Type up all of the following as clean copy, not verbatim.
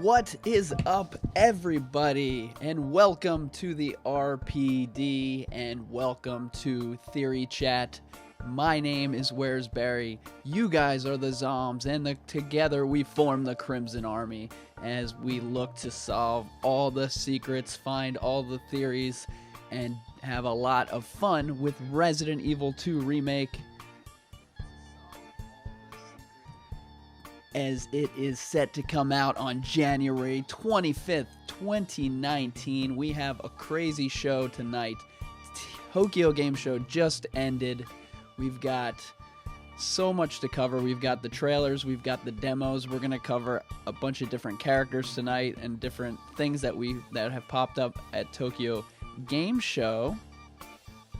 What is up, everybody, and welcome to the RPD, and welcome to Theory Chat. My name is Where's Barry. You guys are the Zombs, and together we form the Crimson Army as we look to solve all the secrets, find all the theories, and have a lot of fun with Resident Evil 2 Remake, as it is set to come out on January 25th, 2019. We have a crazy show tonight. Tokyo Game Show just ended. We've got so much to cover. We've got the trailers, we've got the demos. We're going to cover a bunch of different characters tonight and different things that have popped up at Tokyo Game Show.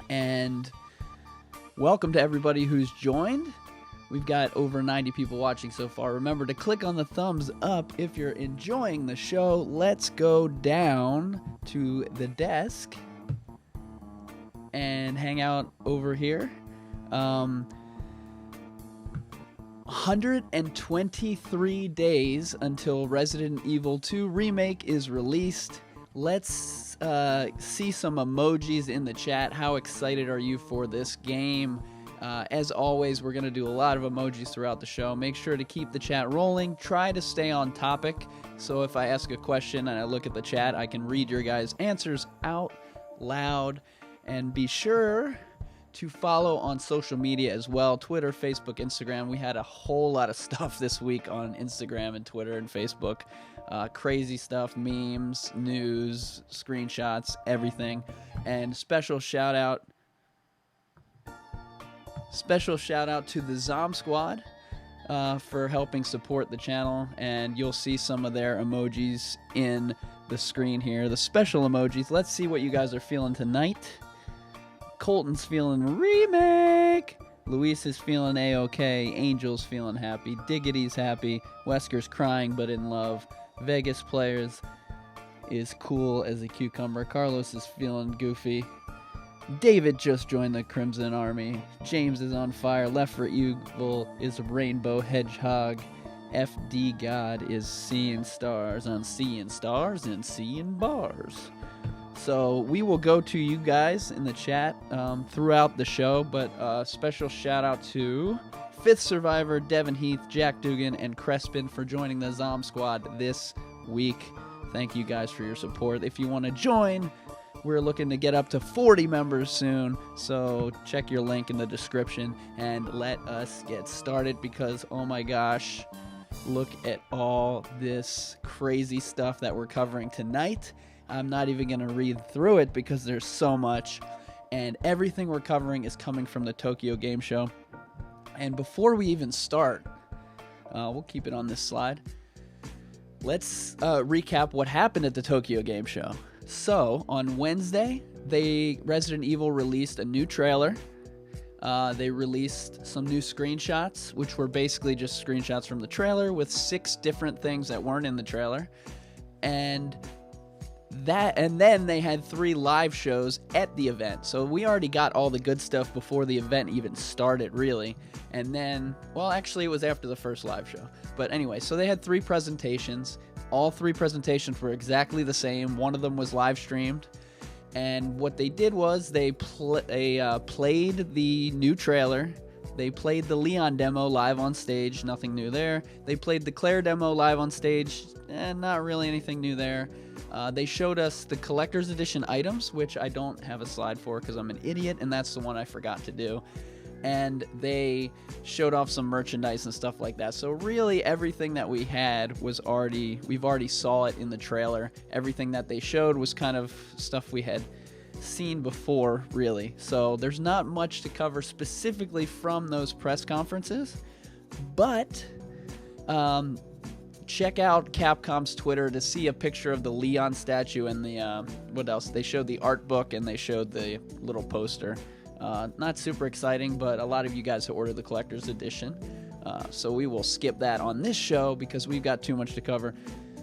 And welcome to everybody who's joined. We've got over 90 people watching so far. Remember to click on the thumbs up if you're enjoying the show. Let's go down to the desk and hang out over here. 123 days until Resident Evil 2 Remake is released. Let's see some emojis in the chat. How excited are you for this game? As always, we're going to do a lot of emojis throughout the show. Make sure to keep the chat rolling. Try to stay on topic. So if I ask a question and I look at the chat, I can read your guys' answers out loud. And be sure to follow on social media as well. Twitter, Facebook, Instagram. We had a whole lot of stuff this week on Instagram and Twitter and Facebook. Crazy stuff, memes, news, screenshots, everything. And special shout out to the Zom Squad for helping support the channel, and you'll see some of their emojis in the screen here, the special emojis. Let's see what you guys are feeling tonight. Colton's feeling Remake. Luis is feeling A-OK. Angel's feeling happy. Diggity's happy. Wesker's crying but in love. Vegas Players is cool as a cucumber. Carlos is feeling goofy. David just joined the Crimson Army. James is on fire. Left for Evil is a rainbow hedgehog. FD God is seeing stars on seeing stars and seeing bars. So we will go to you guys in the chat throughout the show, but special shout out to Fifth Survivor, Devin Heath, Jack Dugan, and Crespin for joining the Zom Squad this week. Thank you guys for your support. If you want to join, we're looking to get up to 40 members soon, so check your link in the description and let us get started because, oh my gosh, look at all this crazy stuff that we're covering tonight. I'm not even going to read through it because there's so much, and everything we're covering is coming from the Tokyo Game Show. And before we even start, we'll keep it on this slide. Let's recap what happened at the Tokyo Game Show. So, on Wednesday, Resident Evil released a new trailer. They released some new screenshots, which were basically just screenshots from the trailer with 6 different things that weren't in the trailer. And then they had 3 live shows at the event. So we already got all the good stuff before the event even started, really. And then, well, actually, it was after the first live show. But anyway, so they had 3 presentations. All 3 presentations were exactly the same. One of them was live streamed. And what they did was they played the new trailer. They played the Leon demo live on stage. Nothing new there. They played the Claire demo live on stage. Not really anything new there. They showed us the collector's edition items, which I don't have a slide for because I'm an idiot, and that's the one I forgot to do. And they showed off some merchandise and stuff like that. So really everything that we had we've already saw it in the trailer. Everything that they showed was kind of stuff we had seen before, really. So there's not much to cover specifically from those press conferences. But check out Capcom's Twitter to see a picture of the Leon statue and the, what else? They showed the art book and they showed the little poster. Not super exciting, but a lot of you guys have ordered the collector's edition. So we will skip that on this show because we've got too much to cover.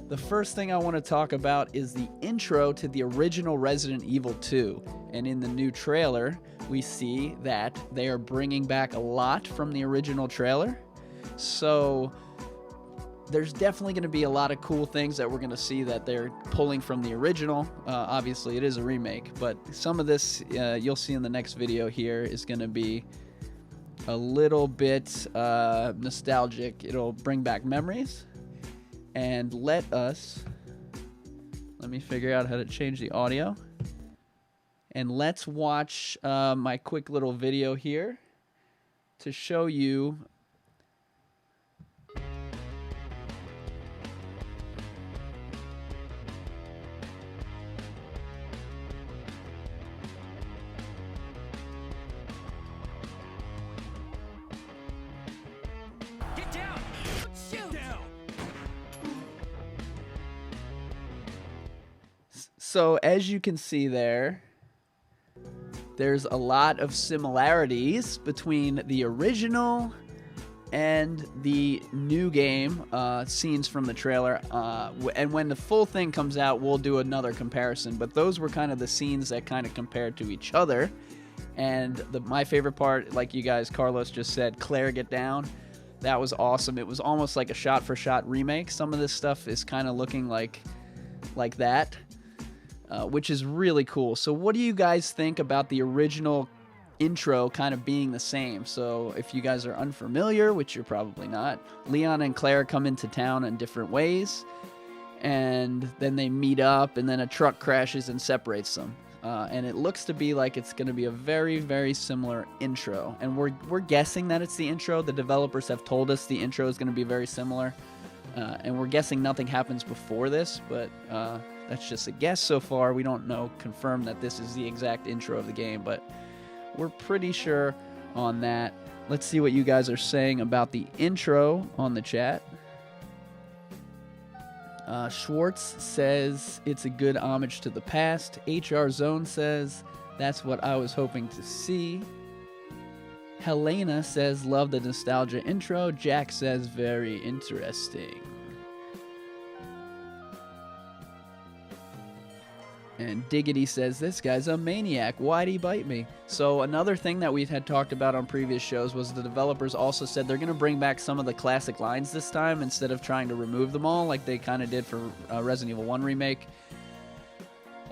The first thing I want to talk about is the intro to the original Resident Evil 2. And in the new trailer, we see that they are bringing back a lot from the original trailer. So there's definitely going to be a lot of cool things that we're going to see that they're pulling from the original. Obviously, it is a remake, but some of this you'll see in the next video here is going to be a little bit nostalgic. It'll bring back memories. And let me figure out how to change the audio. And let's watch my quick little video here to show you. Get down! Shoot! Down! So as you can see there's a lot of similarities between the original and the new game scenes from the trailer. And when the full thing comes out, we'll do another comparison. But those were kind of the scenes that kind of compared to each other. And my favorite part, like you guys, Carlos just said, Claire get down. That was awesome. It was almost like a shot-for-shot remake. Some of this stuff is kind of looking like that. Which is really cool. So what do you guys think about the original intro kind of being the same? So if you guys are unfamiliar, which you're probably not, Leon and Claire come into town in different ways, and then they meet up, and then a truck crashes and separates them. And it looks to be like it's going to be a very, very similar intro. And we're guessing that it's the intro. The developers have told us the intro is going to be very similar. And we're guessing nothing happens before this, but that's just a guess so far. We don't know, confirm that this is the exact intro of the game, but we're pretty sure on that. Let's see what you guys are saying about the intro on the chat. Schwartz says it's a good homage to the past. HR Zone says that's what I was hoping to see. Helena says love the nostalgia intro. Jack says very interesting. And Diggity says, this guy's a maniac. Why'd he bite me? So another thing that we had talked about on previous shows was the developers also said they're going to bring back some of the classic lines this time instead of trying to remove them all like they kind of did for Resident Evil 1 Remake.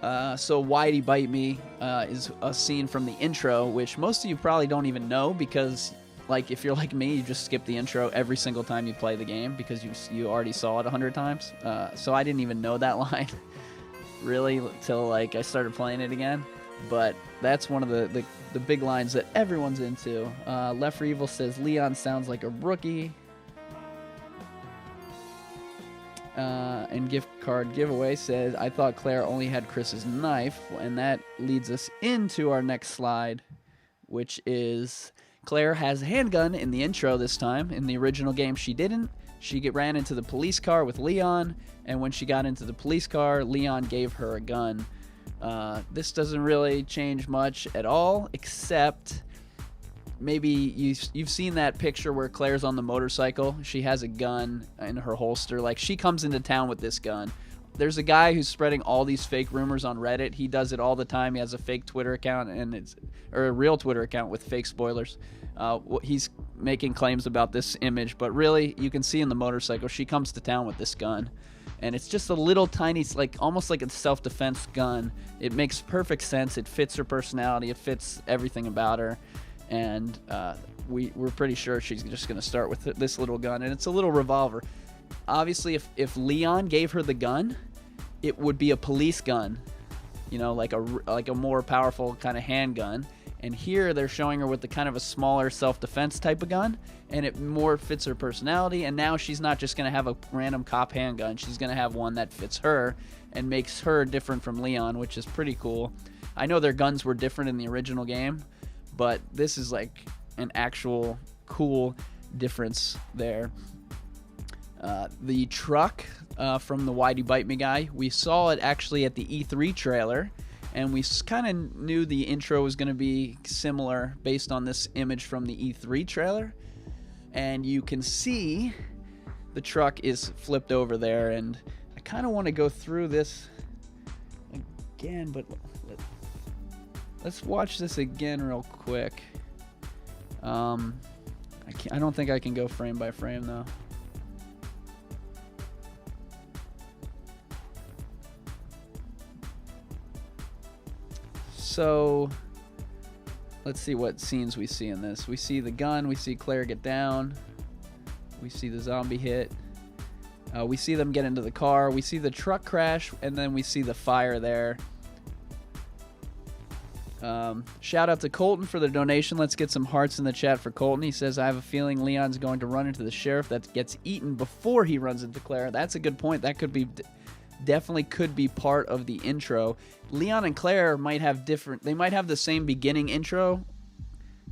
So Why'd he bite me is a scene from the intro, which most of you probably don't even know because, like, if you're like me, you just skip the intro every single time you play the game because you already saw it 100 times. So I didn't even know that line. Really till like I started playing it again, but that's one of the big lines that everyone's into. Left for Evil says Leon sounds like a rookie. And gift card giveaway says I thought Claire only had Chris's knife, and that leads us into our next slide, which is Claire has a handgun in the intro this time. In the original game she didn't. She ran into the police car with Leon, and when she got into the police car, Leon gave her a gun. This doesn't really change much at all, except maybe you've seen that picture where Claire's on the motorcycle. She has a gun in her holster. Like, she comes into town with this gun. There's a guy who's spreading all these fake rumors on Reddit. He does it all the time. He has a fake Twitter account or a real Twitter account with fake spoilers. He's making claims about this image, but really, you can see in the motorcycle, she comes to town with this gun. And it's just a little tiny, like almost like a self-defense gun. It makes perfect sense. It fits her personality. It fits everything about her. And we're pretty sure she's just going to start with this little gun. And it's a little revolver. Obviously, if Leon gave her the gun, it would be a police gun, you know, like a more powerful kind of handgun. And here they're showing her with the kind of a smaller self-defense type of gun, and it more fits her personality. And now she's not just going to have a random cop handgun. She's going to have one that fits her and makes her different from Leon, which is pretty cool. I know their guns were different in the original game, but this is like an actual cool difference there. The truck from the Why'd You Bite Me guy, we saw it actually at the E3 trailer, and we kind of knew the intro was going to be similar based on this image from the E3 trailer. And you can see the truck is flipped over there, and I kind of want to go through this again, but let's watch this again real quick. I don't think I can go frame by frame though. So let's see what scenes we see in this. We see the gun. We see Claire get down. We see the zombie hit. We see them get into the car. We see the truck crash, and then we see the fire there. Shout out to Colton for the donation. Let's get some hearts in the chat for Colton. He says, I have a feeling Leon's going to run into the sheriff that gets eaten before he runs into Claire. That's a good point. That could be definitely could be part of the intro. Leon and Claire might have different, they might have the same beginning intro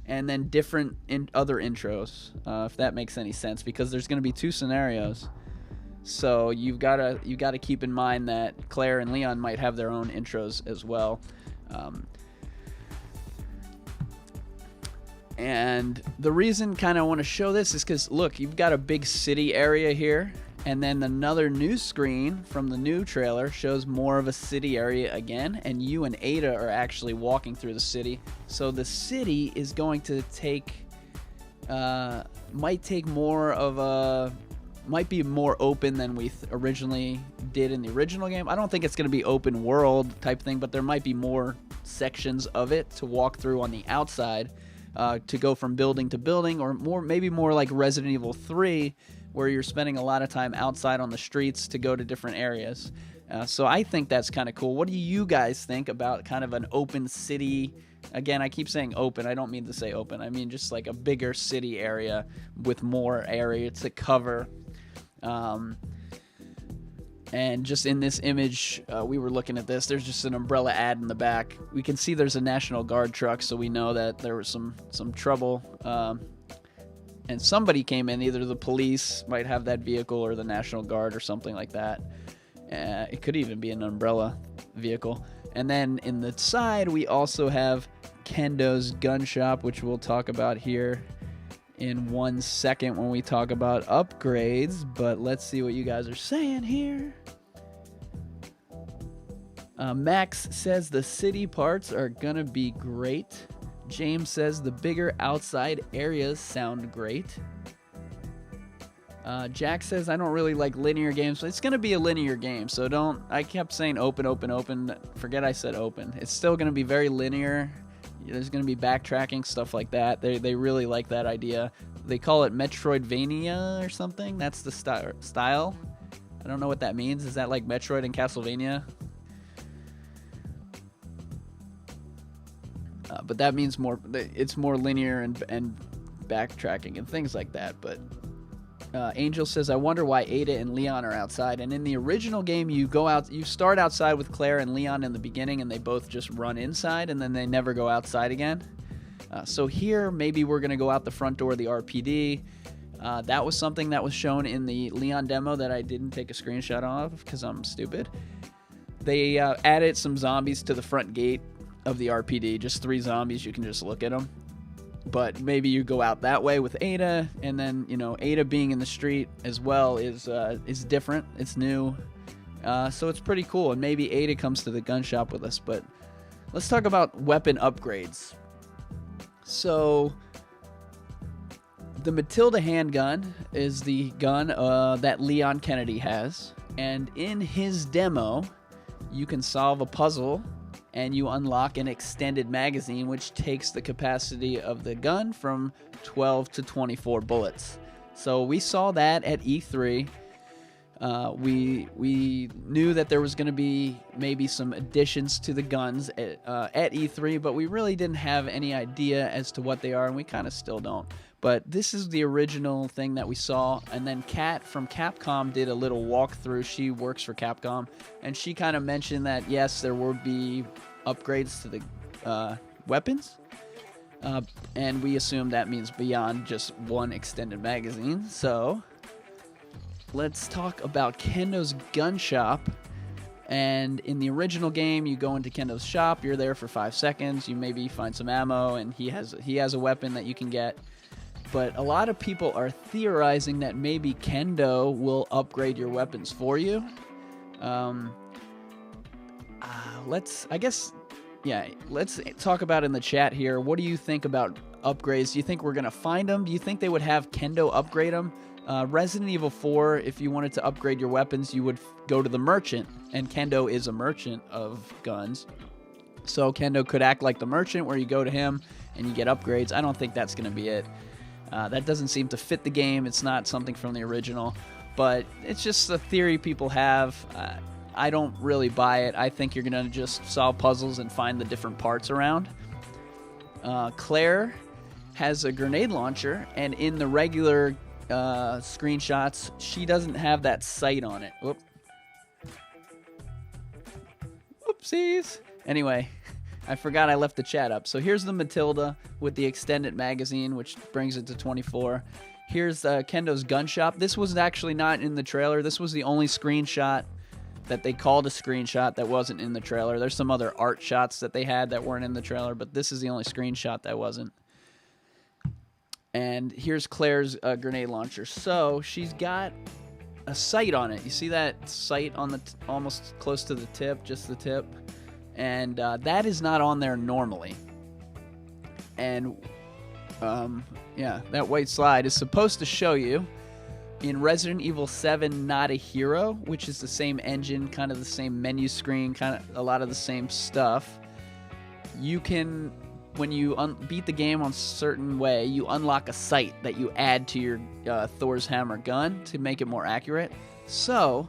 and then different other intros, if that makes any sense, because there's going to be two scenarios. So you've got to keep in mind that Claire and Leon might have their own intros as well. And the reason kind of I want to show this is because, look, you've got a big city area here, and then another news screen from the new trailer shows more of a city area again, and you and Ada are actually walking through the city. So the city is going to might be more open than we originally did in the original game. I don't think it's going to be open world type thing, but there might be more sections of it to walk through on the outside. To go from building to building, or maybe more like Resident Evil 3, where you're spending a lot of time outside on the streets to go to different areas. So I think that's kind of cool. What do you guys think about kind of an open city? Again, I keep saying open. I don't mean to say open. I mean just like a bigger city area with more area to cover. And just in this image, we were looking at this. There's just an umbrella ad in the back. We can see there's a National Guard truck, so we know that there was some trouble. And somebody came in. Either the police might have that vehicle or the National Guard or something like that. It could even be an umbrella vehicle. And then in the side, we also have Kendo's gun shop, which we'll talk about here in 1 second when we talk about upgrades, but let's see what you guys are saying here. Max says the city parts are gonna be great. James says the bigger outside areas sound great. Jack says I don't really like linear games, but it's gonna be a linear game, so don't. I kept saying open, open, open. Forget I said open. It's still gonna be very linear. There's going to be backtracking, stuff like that. They really like that idea. They call it Metroidvania or something. That's the style. I don't know what that means. Is that like Metroid and Castlevania? But that means it's more linear and backtracking and things like that. But Angel says, I wonder why Ada and Leon are outside. And in the original game, you start outside with Claire and Leon in the beginning, and they both just run inside, and then they never go outside again. So here, maybe we're going to go out the front door of the RPD. That was something that was shown in the Leon demo that I didn't take a screenshot of because I'm stupid. They added some zombies to the front gate of the RPD, just 3 zombies. You can just look at them. But maybe you go out that way with Ada, and then, you know, Ada being in the street as well is different. It's new. So it's pretty cool. And maybe Ada comes to the gun shop with us. But let's talk about weapon upgrades. So the Matilda handgun is the gun that Leon Kennedy has. And in his demo, you can solve a puzzle and you unlock an extended magazine, which takes the capacity of the gun from 12 to 24 bullets. So we saw that at E3. We knew that there was going to be maybe some additions to the guns at E3, but we really didn't have any idea as to what they are, and we kind of still don't. But this is the original thing that we saw, and then Kat from Capcom did a little walkthrough. She works for Capcom, and she kind of mentioned that, yes, there would be upgrades to the weapons, and we assume that means beyond just one extended magazine. So let's talk about Kendo's gun shop. And in the original game, you go into Kendo's shop, you're there for 5 seconds, you maybe find some ammo, and he has a weapon that you can get. But a lot of people are theorizing that maybe Kendo will upgrade your weapons for you. Let's talk about in the chat here. What do you think about upgrades? Do you think we're going to find them? Do you think they would have Kendo upgrade them? Resident Evil 4, if you wanted to upgrade your weapons, you would go to the merchant, and Kendo is a merchant of guns. So Kendo could act like the merchant where you go to him and you get upgrades. I don't think that's going to be it. That doesn't seem to fit the game. It's not something from the original. But it's just a theory people have. I don't really buy it. I think you're going to just solve puzzles and find the different parts around. Claire has a grenade launcher, and in the regular screenshots, she doesn't have that sight on it. Whoop. Oopsies. Anyway, I forgot I left the chat up. So here's the Matilda with the extended magazine, which brings it to 24. Here's Kendo's gun shop. This was actually not in the trailer. This was the only screenshot that they called a screenshot that wasn't in the trailer. There's some other art shots that they had that weren't in the trailer, but this is the only screenshot that wasn't. And here's Claire's grenade launcher. So she's got a sight on it. You see that sight on the almost close to the tip, just the tip? And that is not on there normally. And yeah, that white slide is supposed to show you in Resident Evil 7 Not a Hero, which is the same engine, kind of the same menu screen, kind of a lot of the same stuff. You can, when you beat the game on a certain way, you unlock a sight that you add to your Thor's hammer gun to make it more accurate. So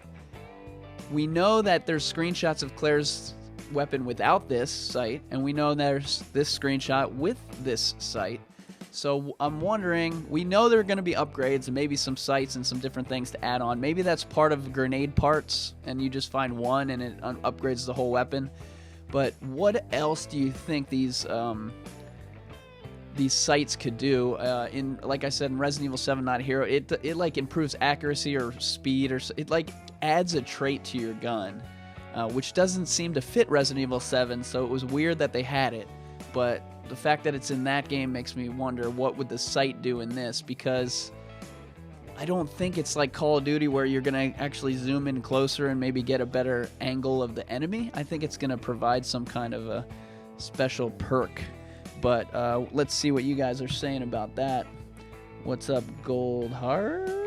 we know that there's screenshots of Claire's weapon without this sight, and we know there's this screenshot with this sight. So I'm wondering, we know there are going to be upgrades and maybe some sights and some different things to add on. Maybe that's part of grenade parts and you just find one and it upgrades the whole weapon. But what else do you think these sights could do? In, like I said, in Resident Evil 7 Not a Hero, it like improves accuracy or speed, or it like adds a trait to your gun, which doesn't seem to fit Resident Evil 7. So it was weird that they had it, but the fact that it's in that game makes me wonder what would the sight do in this, because I don't think it's like Call of Duty where you're going to actually zoom in closer and maybe get a better angle of the enemy. I think it's going to provide some kind of a special perk. But let's see what you guys are saying about that. What's up, Goldheart?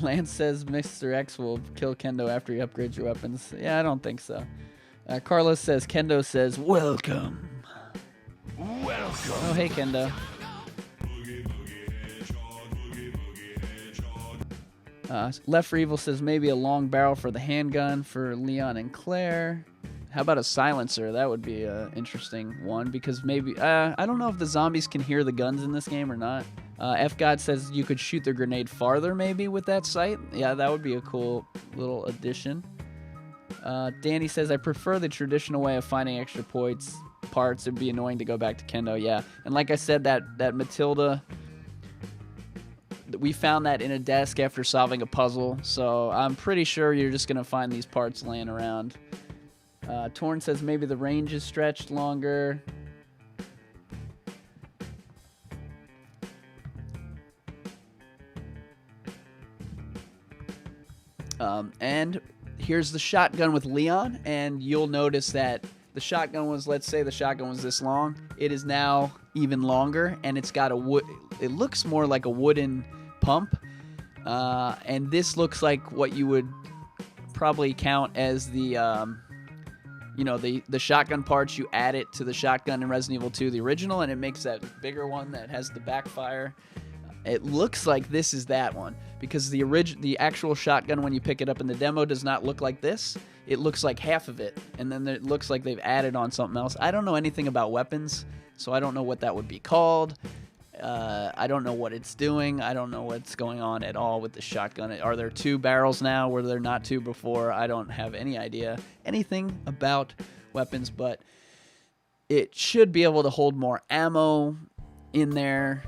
Lance says Mr. X will kill Kendo after he upgrades your weapons. Yeah, I don't think so. Carlos says, Kendo says, welcome. Welcome. Oh, hey, Kendo. Left for Evil says maybe a long barrel for the handgun for Leon and Claire. How about a silencer? That would be an interesting one, because maybe... I don't know if the zombies can hear the guns in this game or not. F-God says you could shoot the grenade farther, maybe, with that sight. Yeah, that would be a cool little addition. Danny says, I prefer the traditional way of finding extra parts. It'd be annoying to go back to Kendo, yeah. And like I said, that Matilda, we found that in a desk after solving a puzzle, so I'm pretty sure you're just going to find these parts laying around. Torn says maybe the range is stretched longer. And here's the shotgun with Leon, and you'll notice that the shotgun was, let's say the shotgun was this long. It is now even longer, and it's got it looks more like a wooden pump. And this looks like what you would probably count as the shotgun parts. You add it to the shotgun in Resident Evil 2, the original, and it makes that bigger one that has the backfire. It looks like this is that one, because the actual shotgun, when you pick it up in the demo, does not look like this. It looks like half of it, and then it looks like they've added on something else. I don't know anything about weapons, so I don't know what that would be called. I don't know what it's doing. I don't know what's going on at all with the shotgun. Are there two barrels now? Were there not two before? I don't have any idea anything about weapons, but it should be able to hold more ammo in there.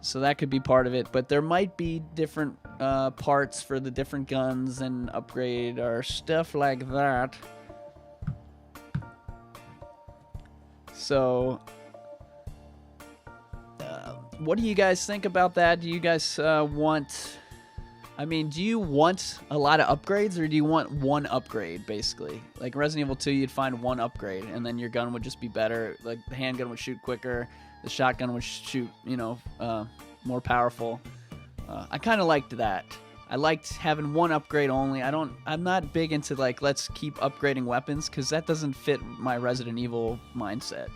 So that could be part of it, but there might be different parts for the different guns and upgrade or stuff like that. So, what do you guys think about that? Do you guys do you want a lot of upgrades, or do you want one upgrade, basically? Like Resident Evil 2, you'd find one upgrade, and then your gun would just be better. Like the handgun would shoot quicker. The shotgun would shoot, more powerful. I kind of liked that. I liked having one upgrade only. I'm not big into like let's keep upgrading weapons because that doesn't fit my Resident Evil mindset.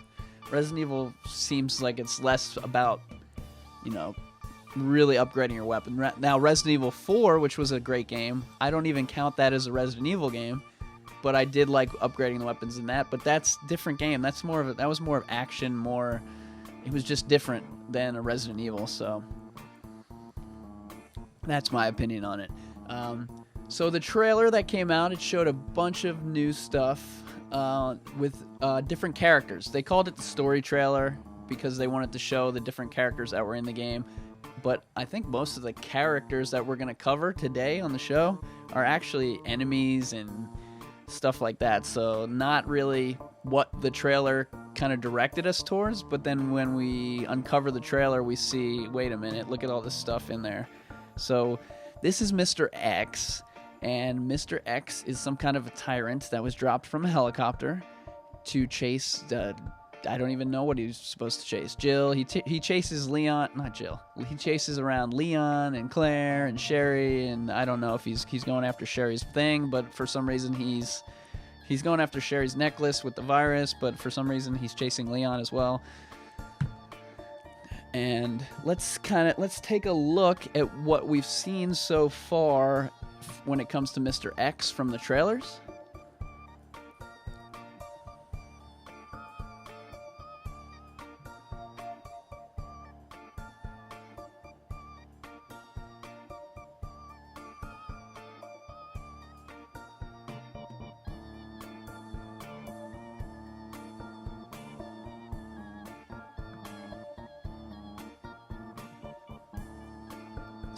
Resident Evil seems like it's less about, you know, really upgrading your weapon. Now Resident Evil 4, which was a great game, I don't even count that as a Resident Evil game, but I did like upgrading the weapons in that. But that's a different game. That was more of action, it was just different than a Resident Evil. So that's my opinion on it. So the trailer that came out, it showed a bunch of new stuff with different characters. They called it the story trailer because they wanted to show the different characters that were in the game. But I think most of the characters that we're going to cover today on the show are actually enemies and stuff like that. So not really what the trailer kind of directed us towards. But then when we uncover the trailer, we see, wait a minute, look at all this stuff in there. So this is Mr. X, and Mr. X is some kind of a tyrant that was dropped from a helicopter to chase, I don't even know what he was supposed to chase. Jill, he chases Leon, not Jill. He chases around Leon and Claire and Sherry, and I don't know if he's going after Sherry's thing, but for some reason he's going after Sherry's necklace with the virus, but for some reason he's chasing Leon as well. And let's take a look at what we've seen so far when it comes to Mr. X from the trailers.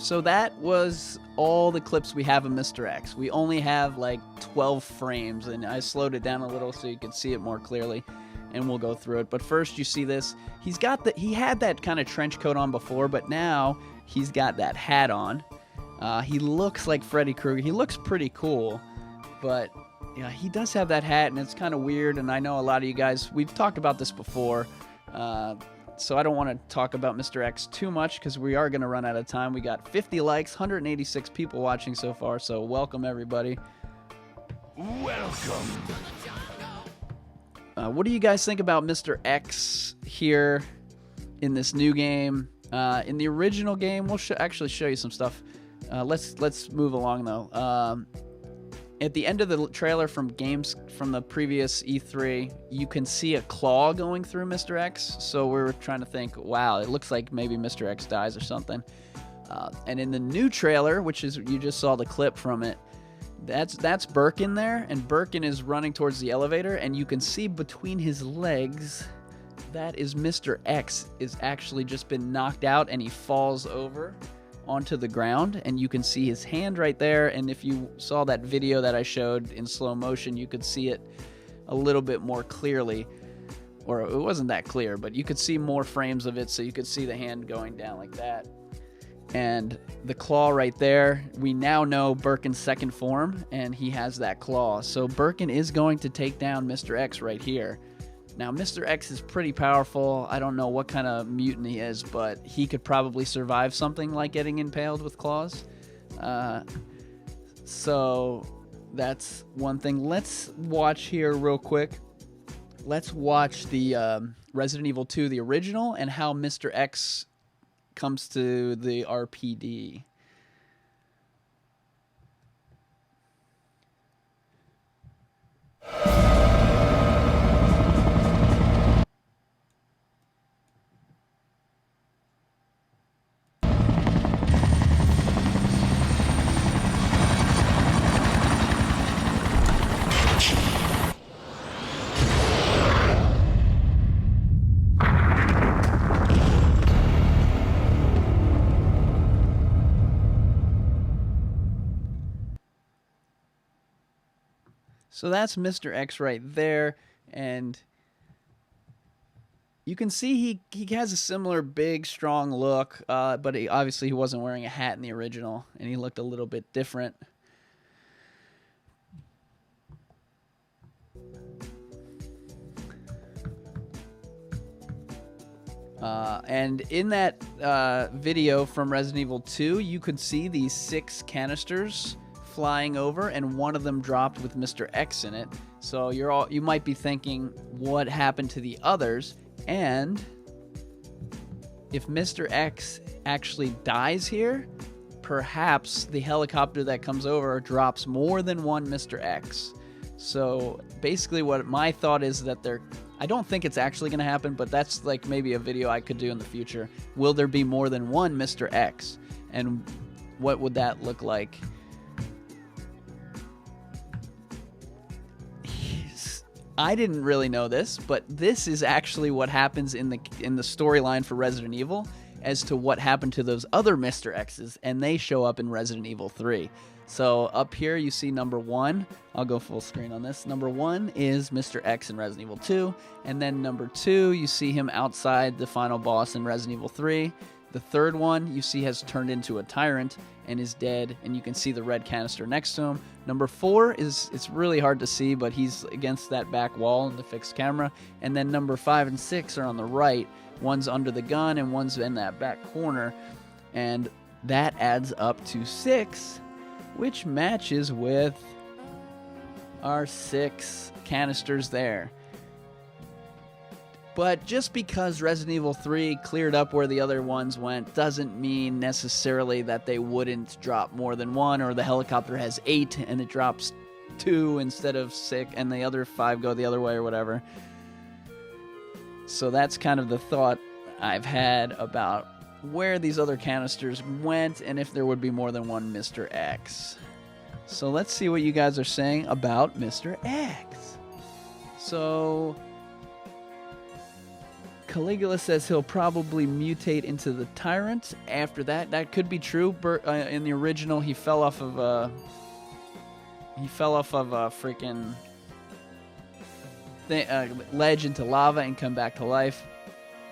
So that was all the clips we have of Mr. X. We only have like 12 frames, and I slowed it down a little so you could see it more clearly, and we'll go through it. But first, you see this. He had that kind of trench coat on before, but now he's got that hat on. He looks like Freddy Krueger. He looks pretty cool, but yeah, he does have that hat, and it's kind of weird. And I know a lot of you guys, we've talked about this before. So I don't want to talk about Mr. X too much because we are going to run out of time. We got 50 likes, 186 people watching so far, so welcome everybody. Welcome. What do you guys think about Mr. X here in this new game? In the original game, we'll actually show you some stuff. Let's move along though. At the end of the trailer from the previous E3, you can see a claw going through Mr. X. So we were trying to think, wow, it looks like maybe Mr. X dies or something. And in the new trailer, which is you just saw the clip from it, that's Birkin there, and Birkin is running towards the elevator, and you can see between his legs, that is Mr. X is actually just been knocked out, and he falls over onto the ground, and you can see his hand right there. And if you saw that video that I showed in slow motion, you could see it a little bit more clearly, or it wasn't that clear, but you could see more frames of it, so you could see the hand going down like that. And the claw right there, we now know Birkin's second form, and he has that claw. So Birkin is going to take down Mr. X right here. Now, Mr. X is pretty powerful. I don't know what kind of mutant he is, but he could probably survive something like getting impaled with claws. So that's one thing. Let's watch here real quick. Let's watch the Resident Evil 2, the original, and how Mr. X comes to the RPD. So that's Mr. X right there, and you can see he has a similar big, strong look, but obviously he wasn't wearing a hat in the original, and he looked a little bit different. And in that video from Resident Evil 2, you could see these 6 canisters flying over, and one of them dropped with Mr. X in it. So you might be thinking, what happened to the others? And if Mr. X actually dies here, perhaps the helicopter that comes over drops more than one Mr. X. So basically what my thought is that I don't think it's actually going to happen, but that's like maybe a video I could do in the future. Will there be more than one Mr. X? And what would that look like? I didn't really know this, but this is actually what happens in the storyline for Resident Evil as to what happened to those other Mr. X's, and they show up in Resident Evil 3. So up here you see number 1. I'll go full screen on this. Number 1 is Mr. X in Resident Evil 2, and then number 2 you see him outside the final boss in Resident Evil 3. The third one you see has turned into a tyrant and is dead, and you can see the red canister next to him. Number 4 it's really hard to see, but he's against that back wall in the fixed camera. And then number 5 and 6 are on the right. One's under the gun and one's in that back corner. And that adds up to 6, which matches with our 6 canisters there. But just because Resident Evil 3 cleared up where the other ones went doesn't mean necessarily that they wouldn't drop more than one, or the helicopter has 8 and it drops 2 instead of 6 and the other 5 go the other way or whatever. So that's kind of the thought I've had about where these other canisters went and if there would be more than one Mr. X. So let's see what you guys are saying about Mr. X. So Caligula says he'll probably mutate into the tyrant after that. That could be true. In the original, he fell off of a freaking ledge into lava and come back to life.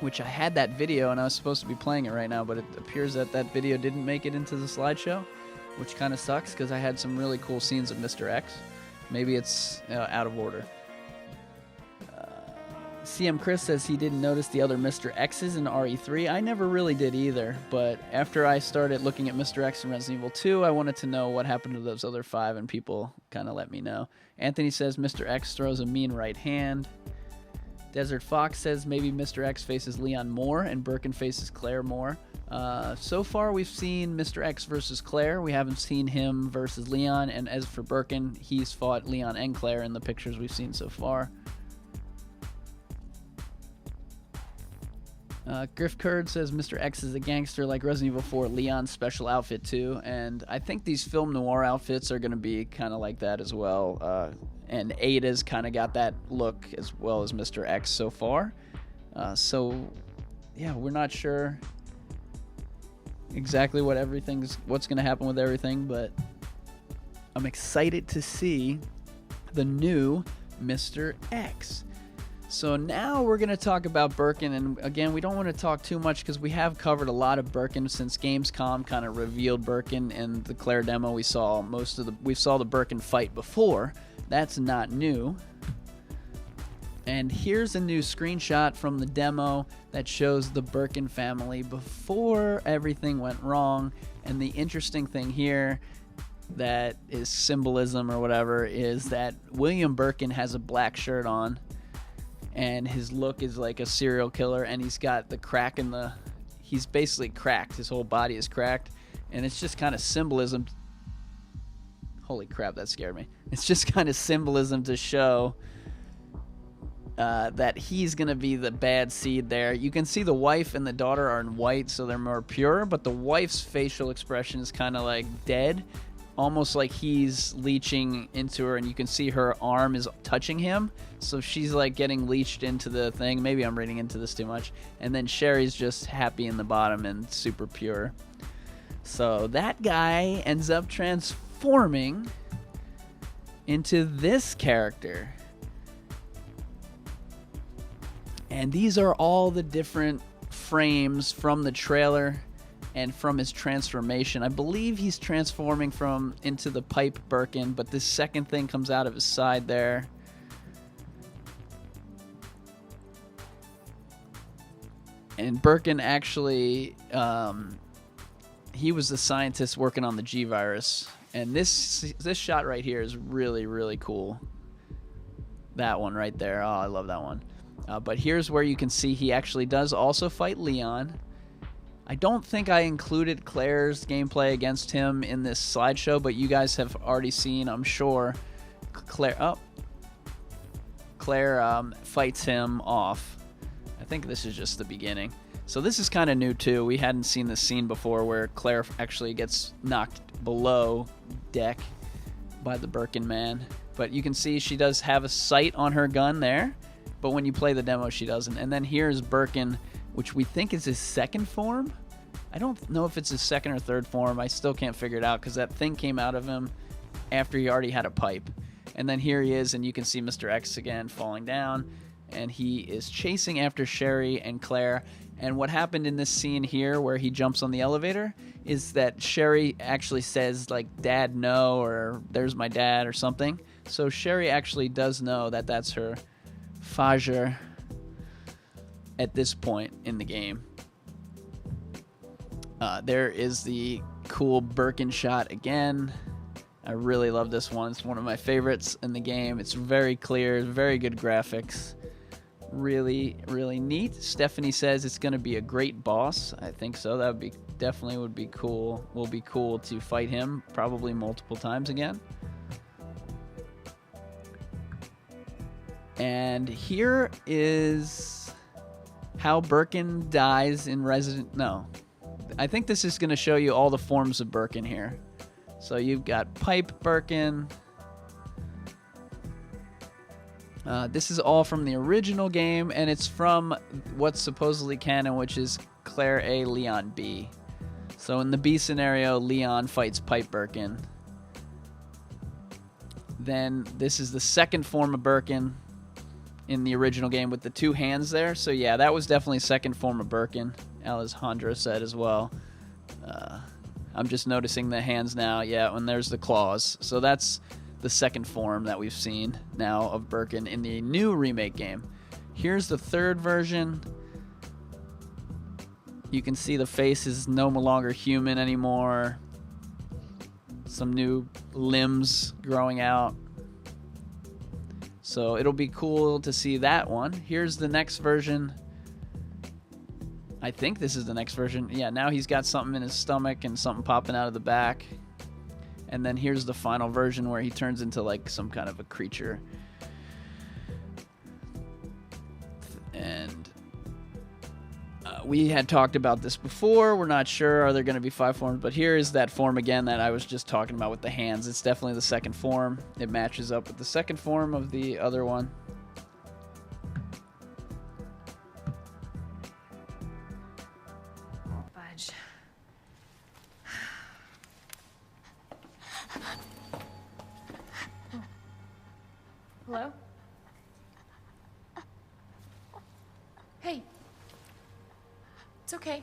Which I had that video and I was supposed to be playing it right now, but it appears that video didn't make it into the slideshow, which kind of sucks because I had some really cool scenes of Mr. X. Maybe it's out of order. CM Chris says he didn't notice the other Mr. X's in RE3. I never really did either, but after I started looking at Mr. X in Resident Evil 2, I wanted to know what happened to those other 5, and people kind of let me know. Anthony says Mr. X throws a mean right hand. Desert Fox says maybe Mr. X faces Leon more and Birkin faces Claire more. So far, we've seen Mr. X versus Claire. We haven't seen him versus Leon, and as for Birkin, he's fought Leon and Claire in the pictures we've seen so far. Griff Curd says Mr. X is a gangster like Resident Evil 4 Leon's special outfit too, and I think these film noir outfits are going to be kind of like that as well, and Ada's kind of got that look as well as Mr. X so far. So yeah, we're not sure exactly what's going to happen with everything, but I'm excited to see the new Mr. X. So now we're going to talk about Birkin, and again, we don't want to talk too much because we have covered a lot of Birkin since Gamescom kind of revealed Birkin, and the Claire demo we saw the Birkin fight before. That's not new. And here's a new screenshot from the demo that shows the Birkin family before everything went wrong. And the interesting thing here that is symbolism or whatever is that William Birkin has a black shirt on, and his look is like a serial killer, and he's got the crack he's basically cracked. His whole body is cracked, and it's just kind of symbolism. Holy crap, that scared me. It's just kind of symbolism to show that he's going to be the bad seed there. You can see the wife and the daughter are in white, so they're more pure, but the wife's facial expression is kind of like dead, almost like he's leeching into her, and you can see her arm is touching him, so she's like getting leeched into the thing. Maybe I'm reading into this too much. And then Sherry's just happy in the bottom and super pure. So that guy ends up transforming into this character. And these are all the different frames from the trailer and from his transformation. I believe he's transforming into the pipe Birkin, but this second thing comes out of his side there. And Birkin actually, he was the scientist working on the G virus. And this shot right here is really, really cool. That one right there. Oh, I love that one. But here's where you can see he actually does also fight Leon. I don't think I included Claire's gameplay against him in this slideshow, but you guys have already seen, I'm sure, Claire fights him off. I think this is just the beginning. So this is kind of new too. We hadn't seen this scene before where Claire actually gets knocked below deck by the Birkin man. But you can see she does have a sight on her gun there, but when you play the demo she doesn't. And then here's Birkin, which we think is his second form. I don't know if it's his second or third form. I still can't figure it out because that thing came out of him after he already had a pipe. And then here he is, and you can see Mr. X again falling down, and he is chasing after Sherry and Claire. And what happened in this scene here where he jumps on the elevator is that Sherry actually says, like, "Dad, no," or "There's my dad," or something. So Sherry actually does know that that's her father at this point in the game. There is the cool Birkin shot again. I really love this one. It's one of my favorites in the game. It's very clear, very good graphics. Really, really neat. Stephanie says it's going to be a great boss. I think so. That would be definitely would be cool. Will be cool to fight him probably multiple times again. And here is how Birkin dies in I think this is going to show you all the forms of Birkin here. So you've got Pipe Birkin. This is all from the original game, and it's from what's supposedly canon, which is Claire A, Leon B. So in the B scenario, Leon fights Pipe Birkin. Then this is the second form of Birkin in the original game with the two hands there. So yeah, that was definitely second form of Birkin, Alejandro said as well. I'm just noticing the hands now. Yeah, and there's the claws. So that's the second form that we've seen now of Birkin in the new remake game. Here's the third version. You can see the face is no longer human anymore. Some new limbs growing out. So it'll be cool to see that one. Here's the next version. I think this is the next version. Yeah, now he's got something in his stomach and something popping out of the back. And then here's the final version where he turns into like some kind of a creature. And we had talked about this before. We're not sure. Are there going to be 5 forms? But here is that form again that I was just talking about with the hands. It's definitely the second form. It matches up with the second form of the other one. Fudge. Hello? Hey. It's okay.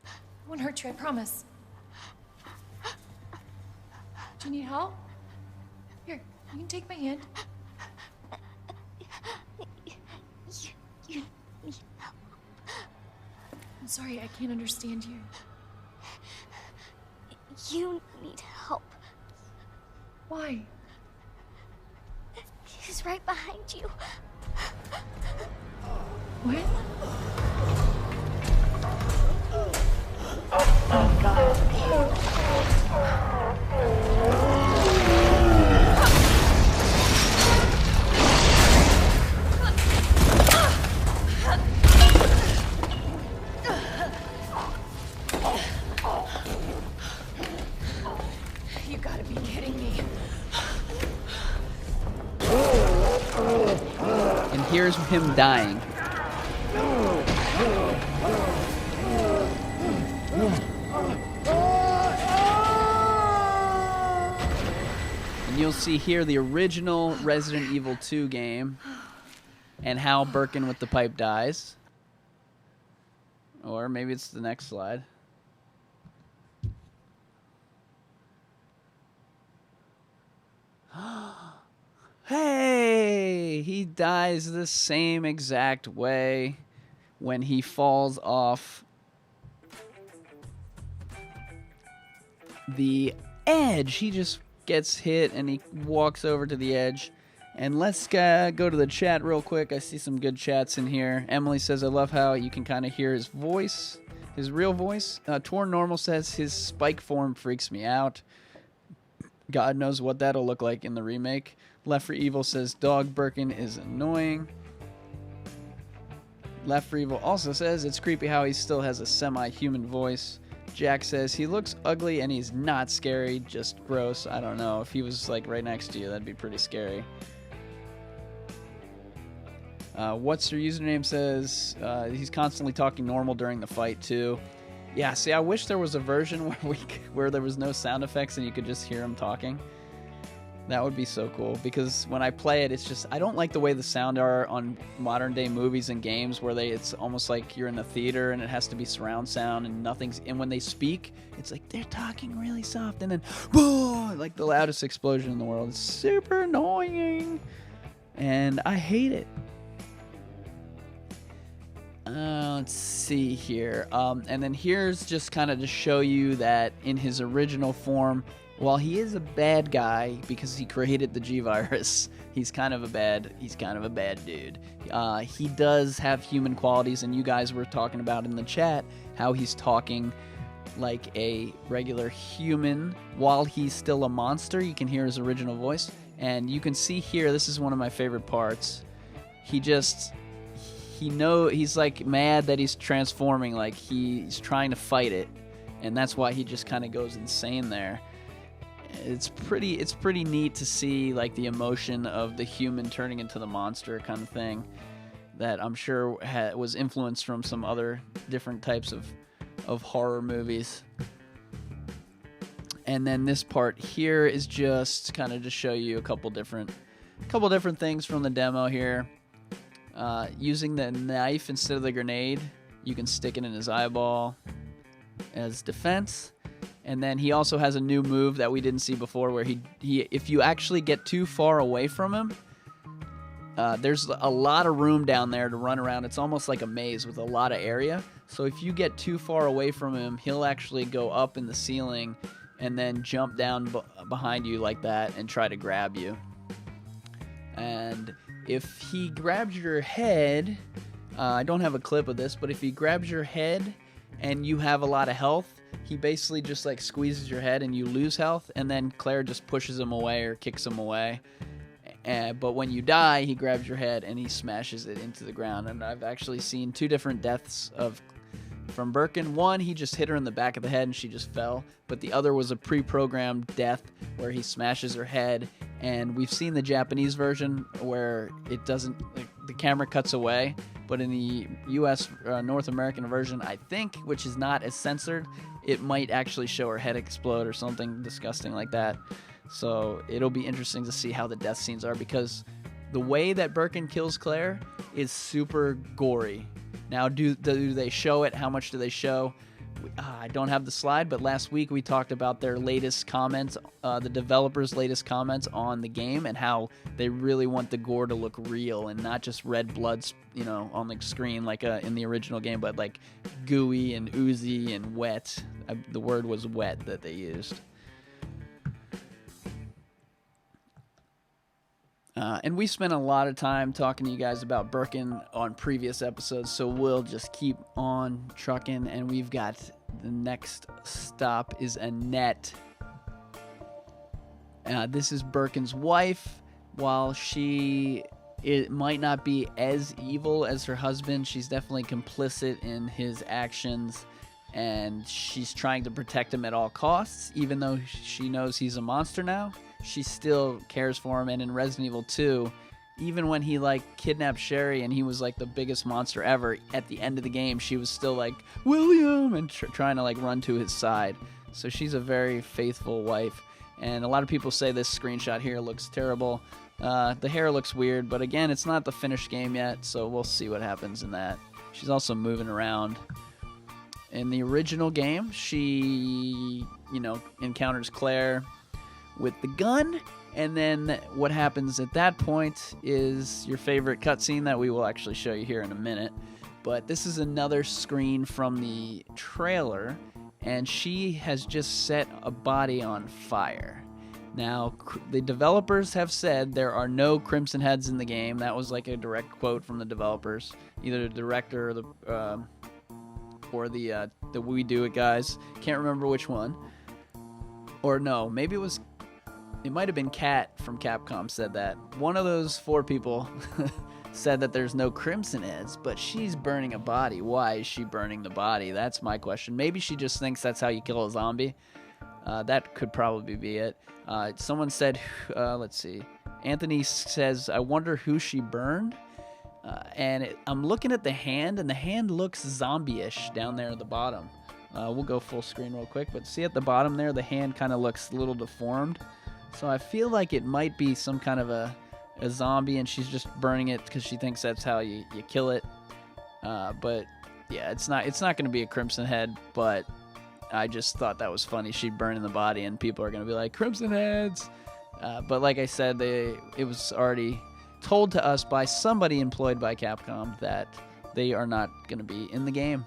I won't hurt you, I promise. Do you need help? Here, you can take my hand. You need help. I'm sorry, I can't understand you. You need help. Why? He's right behind you. What? You gotta be kidding me. And here's him dying. And you'll see here the original Resident Evil 2 game and how Birkin with the pipe dies. Or maybe it's the next slide. Hey, he he dies the same exact way when he falls off the edge. He just gets hit and he walks over to the edge. And let's go to the chat real quick. I see some good chats in here. Emily says, I love how you can kind of hear his voice, his real voice. Torn Normal says, his spike form freaks me out. God knows what that'll look like in the remake. Left for Evil says, Dog Birkin is annoying. Left for Evil also says, it's creepy how he still has a semi-human voice. Jack says, he looks ugly and he's not scary, just gross. I don't know. If he was like right next to you, that'd be pretty scary. What's your username says, he's constantly talking normal during the fight too. Yeah, see, I wish there was a version where there was no sound effects and you could just hear him talking. That would be so cool, because when I play it, it's just, I don't like the way the sound are on modern day movies and games where it's almost like you're in a theater and it has to be surround sound and and when they speak, it's like they're talking really soft and then, boom, like the loudest explosion in the world. It's super annoying and I hate it. Let's see here. And then here's just kind of to show you that in his original form, while he is a bad guy because he created the G-Virus, he's kind of a bad dude. He does have human qualities, and you guys were talking about in the chat how he's talking like a regular human while he's still a monster. You can hear his original voice, and you can see here, this is one of my favorite parts. He's like mad that he's transforming, like he's trying to fight it, and that's why he just kind of goes insane there. It's pretty neat to see like the emotion of the human turning into the monster kind of thing that I'm sure was influenced from some other different types of horror movies. And then this part here is just kind of to show you a couple different things from the demo here. Using the knife instead of the grenade, you can stick it in his eyeball as defense. And then he also has a new move that we didn't see before where he if you actually get too far away from him, there's a lot of room down there to run around. It's almost like a maze with a lot of area. So if you get too far away from him, he'll actually go up in the ceiling and then jump down behind you like that and try to grab you. And if he grabs your head, I don't have a clip of this, but if he grabs your head and you have a lot of health, he basically just like squeezes your head and you lose health, and then Claire just pushes him away or kicks him away. But when you die, he grabs your head and he smashes it into the ground. And I've actually seen two different deaths from Birkin. One, he just hit her in the back of the head and she just fell. But the other was a pre-programmed death where he smashes her head. And we've seen the Japanese version where it doesn't, the camera cuts away. But in the U.S. North American version, I think, which is not as censored, it might actually show her head explode or something disgusting like that. So it'll be interesting to see how the death scenes are, because the way that Birkin kills Claire is super gory. Now, do they show it? How much do they show? I don't have the slide, but last week we talked about their latest comments, the developers' latest comments on the game, and how they really want the gore to look real and not just red blood, on the screen like in the original game, but like gooey and oozy and wet. The word was wet that they used. And we spent a lot of time talking to you guys about Birkin on previous episodes, so we'll just keep on trucking. And we've got the next stop is Annette. This is Birkin's wife. While it might not be as evil as her husband, she's definitely complicit in his actions, and she's trying to protect him at all costs, even though she knows he's a monster now. She still cares for him. And in Resident Evil 2, even when he kidnapped Sherry and he was the biggest monster ever, at the end of the game she was still like, William, and trying to run to his side. So she's a very faithful wife. And a lot of people say this screenshot here looks terrible. The hair looks weird, but again, it's not the finished game yet, so we'll see what happens in that. She's also moving around. In the original game, she, encounters Claire with the gun. And then what happens at that point is your favorite cutscene that we will actually show you here in a minute. But this is another screen from the trailer, and she has just set a body on fire. Now, the developers have said there are no Crimson Heads in the game. That was like a direct quote from the developers, either the director or the We Do It guys. Can't remember which one. Or no, maybe it might have been Kat from Capcom said that. One of those 4 people said that there's no Crimson Heads, but she's burning a body. Why is she burning the body? That's my question. Maybe she just thinks that's how you kill a zombie. That could probably be it. Someone said, let's see. Anthony says, I wonder who she burned. I'm looking at the hand, and the hand looks zombie-ish down there at the bottom. We'll go full screen real quick, but see at the bottom there, the hand kind of looks a little deformed. So I feel like it might be some kind of a zombie, and she's just burning it because she thinks that's how you kill it. But yeah, it's not going to be a Crimson Head, but I just thought that was funny. She'd burn in the body, and people are going to be like, Crimson Heads! But like I said, it was already told to us by somebody employed by Capcom that they are not going to be in the game.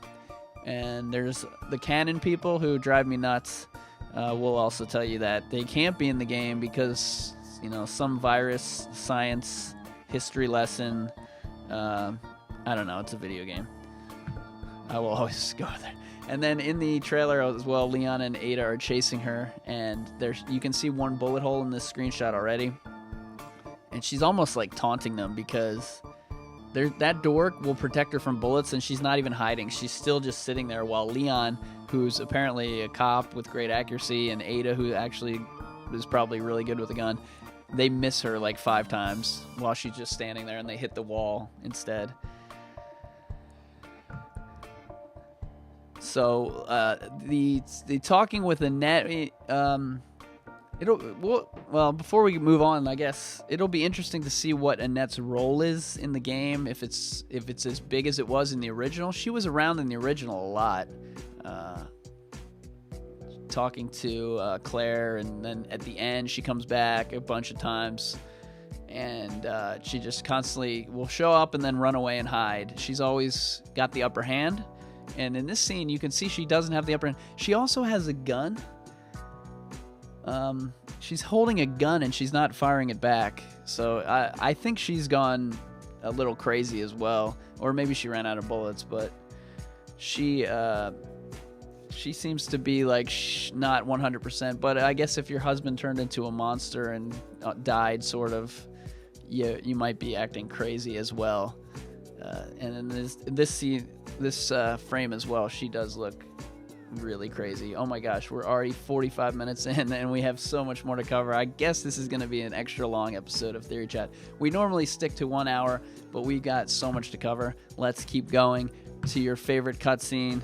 And there's the canon people who drive me nuts. Will also tell you that they can't be in the game because, some virus, science, history lesson. I don't know. It's a video game. I will always go there. And then in the trailer as well, Leon and Ada are chasing her, and you can see one bullet hole in this screenshot already. And she's almost like taunting them because that door will protect her from bullets, and she's not even hiding. She's still just sitting there while Leon, who's apparently a cop with great accuracy, and Ada, who actually is probably really good with a gun, they miss her like 5 times while she's just standing there, and they hit the wall instead. So the talking with Annette, before we move on, I guess it'll be interesting to see what Annette's role is in the game. If it's as big as it was in the original. She was around in the original a lot, talking to Claire, and then at the end she comes back a bunch of times, and she just constantly will show up and then run away and hide. She's always got the upper hand, and in this scene you can see she doesn't have the upper hand. She also has a gun. She's holding a gun and she's not firing it back. So I think she's gone a little crazy as well. Or maybe she ran out of bullets, but she seems to be like not 100%. But I guess if your husband turned into a monster and died, sort of, you might be acting crazy as well. And in this frame as well, she does look really crazy. Oh my gosh, we're already 45 minutes in and we have so much more to cover. I guess this is going to be an extra long episode of Theory Chat. We normally stick to 1 hour, but we got so much to cover. Let's keep going to your favorite cutscene.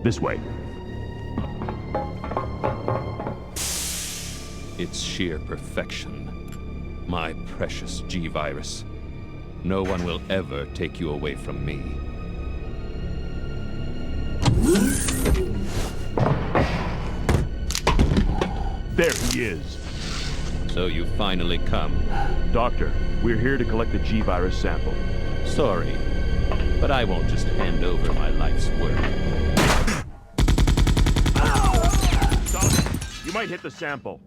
This way. It's sheer perfection. My precious G-Virus. No one will ever take you away from me. There he is. So you finally come. Doctor, we're here to collect the G-Virus sample. Sorry, but I won't just hand over my life's work. Stop! You might hit the sample.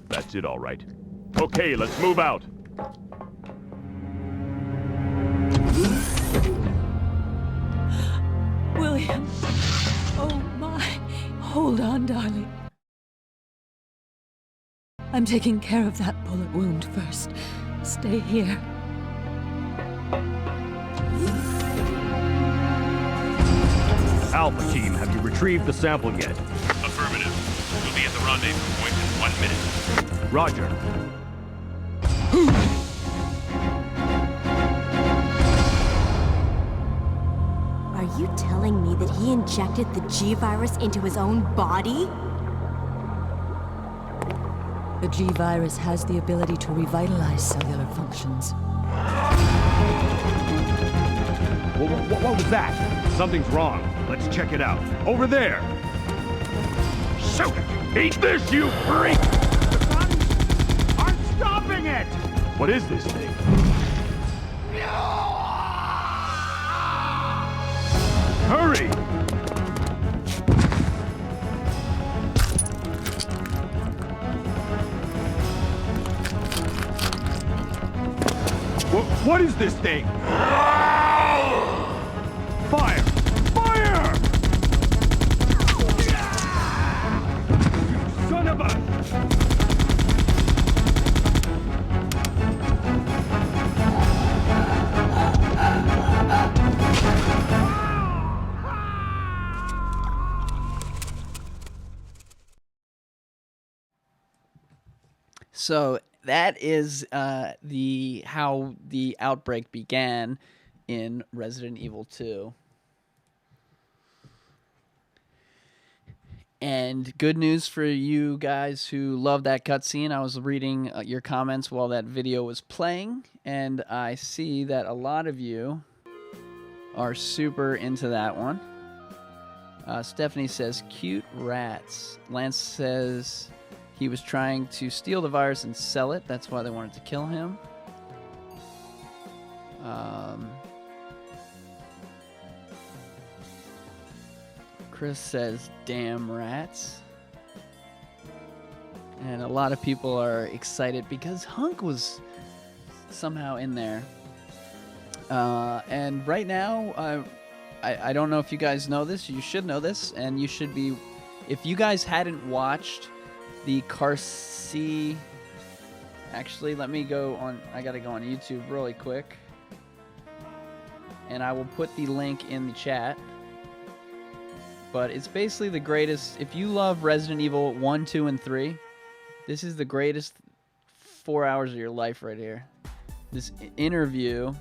That's it, all right. Okay, let's move out. William. Oh, my. Hold on, darling. I'm taking care of that bullet wound first. Stay here. Alpha Team, have you retrieved the sample yet? Affirmative. We'll be at the rendezvous point in 1 minute. Roger. Are you telling me that he injected the G-Virus into his own body? The G-Virus has the ability to revitalize cellular functions. What was that? Something's wrong. Let's check it out. Over there! Shoot it! Eat this, you freak! The guns aren't stopping it! What is this thing? Hurry! What is this thing? Fire! Fire! Son of a... So that is how the outbreak began in Resident Evil 2. And good news for you guys who love that cutscene. I was reading your comments while that video was playing, and I see that a lot of you are super into that one. Stephanie says, cute rats. Lance says he was trying to steal the virus and sell it. That's why they wanted to kill him. Chris says, damn rats. And a lot of people are excited because Hunk was somehow in there. And right now, I don't know if you guys know this. You should know this. And you should be... If you guys hadn't watched the Carcy... Actually, let me go on... I gotta go on YouTube really quick. And I will put the link in the chat. But it's basically the greatest... If you love Resident Evil 1, 2, and 3, this is the greatest 4 hours of your life right here. This interview...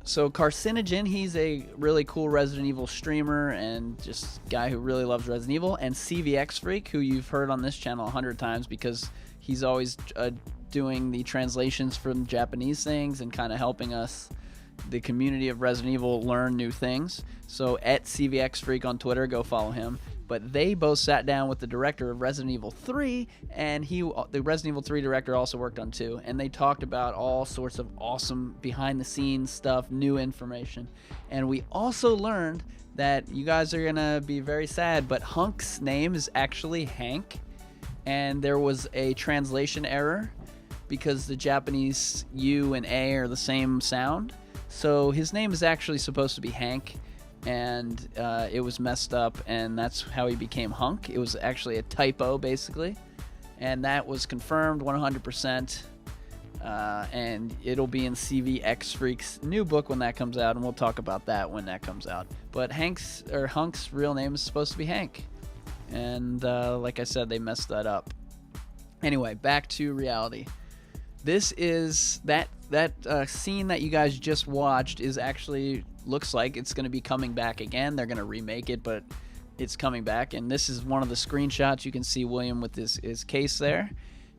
So Carcinogen, he's a really cool Resident Evil streamer and just guy who really loves Resident Evil. And CVX Freak, who you've heard on this channel 100 times because he's always doing the translations from Japanese things and kind of helping us, the community of Resident Evil, learn new things. So at CVX Freak on Twitter, go follow him. But they both sat down with the director of Resident Evil 3, and the Resident Evil 3 director also worked on 2, and they talked about all sorts of awesome behind-the-scenes stuff, new information. And we also learned that you guys are going to be very sad, but Hunk's name is actually Hank, and there was a translation error because the Japanese U and A are the same sound. So his name is actually supposed to be Hank, and it was messed up, and that's how he became Hunk. It was actually a typo, basically, and that was confirmed 100%, and it'll be in CVX Freak's new book when that comes out, and we'll talk about that when that comes out. But Hunk's real name is supposed to be Hank, and like I said, they messed that up. Anyway, back to reality. This is that scene that you guys just watched is actually... looks like it's going to be coming back again. They're going to remake it, but it's coming back. And this is one of the screenshots. You can see William with his case there.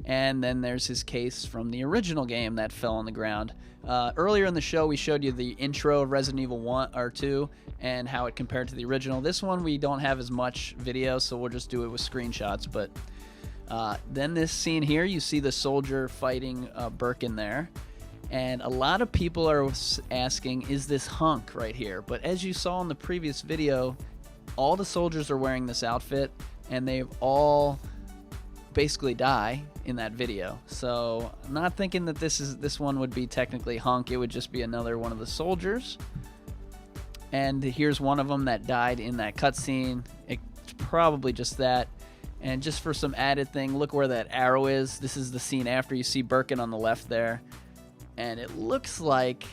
And then there's his case from the original game that fell on the ground. Earlier in the show, we showed you the intro of Resident Evil 1 or 2 and how it compared to the original. This one, we don't have as much video, so we'll just do it with screenshots. But then this scene here, you see the soldier fighting Birkin there. And a lot of people are asking, is this Hunk right here? But as you saw in the previous video, all the soldiers are wearing this outfit, and they all basically die in that video. So I'm not thinking that this one would be technically Hunk. It would just be another one of the soldiers. And here's one of them that died in that cutscene. It's probably just that. And just for some added thing, look where that arrow is. This is the scene after. You see Birkin on the left there. And it looks like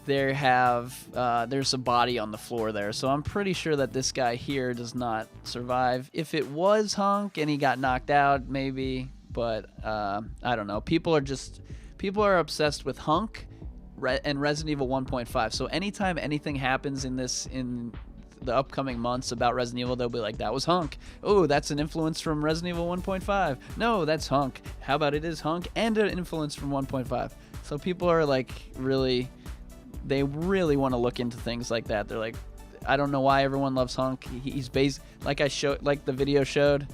there's a body on the floor there. So I'm pretty sure that this guy here does not survive. If it was Hunk and he got knocked out, maybe. But I don't know. People are obsessed with Hunk and Resident Evil 1.5. So anytime anything happens in the upcoming months about Resident Evil, they'll be like, that was Hunk. Oh, that's an influence from Resident Evil 1.5. No, that's Hunk. How about it is Hunk and an influence from 1.5? So people are like they really want to look into things like that. They're like, I don't know why everyone loves Hunk. He's based, like the video showed,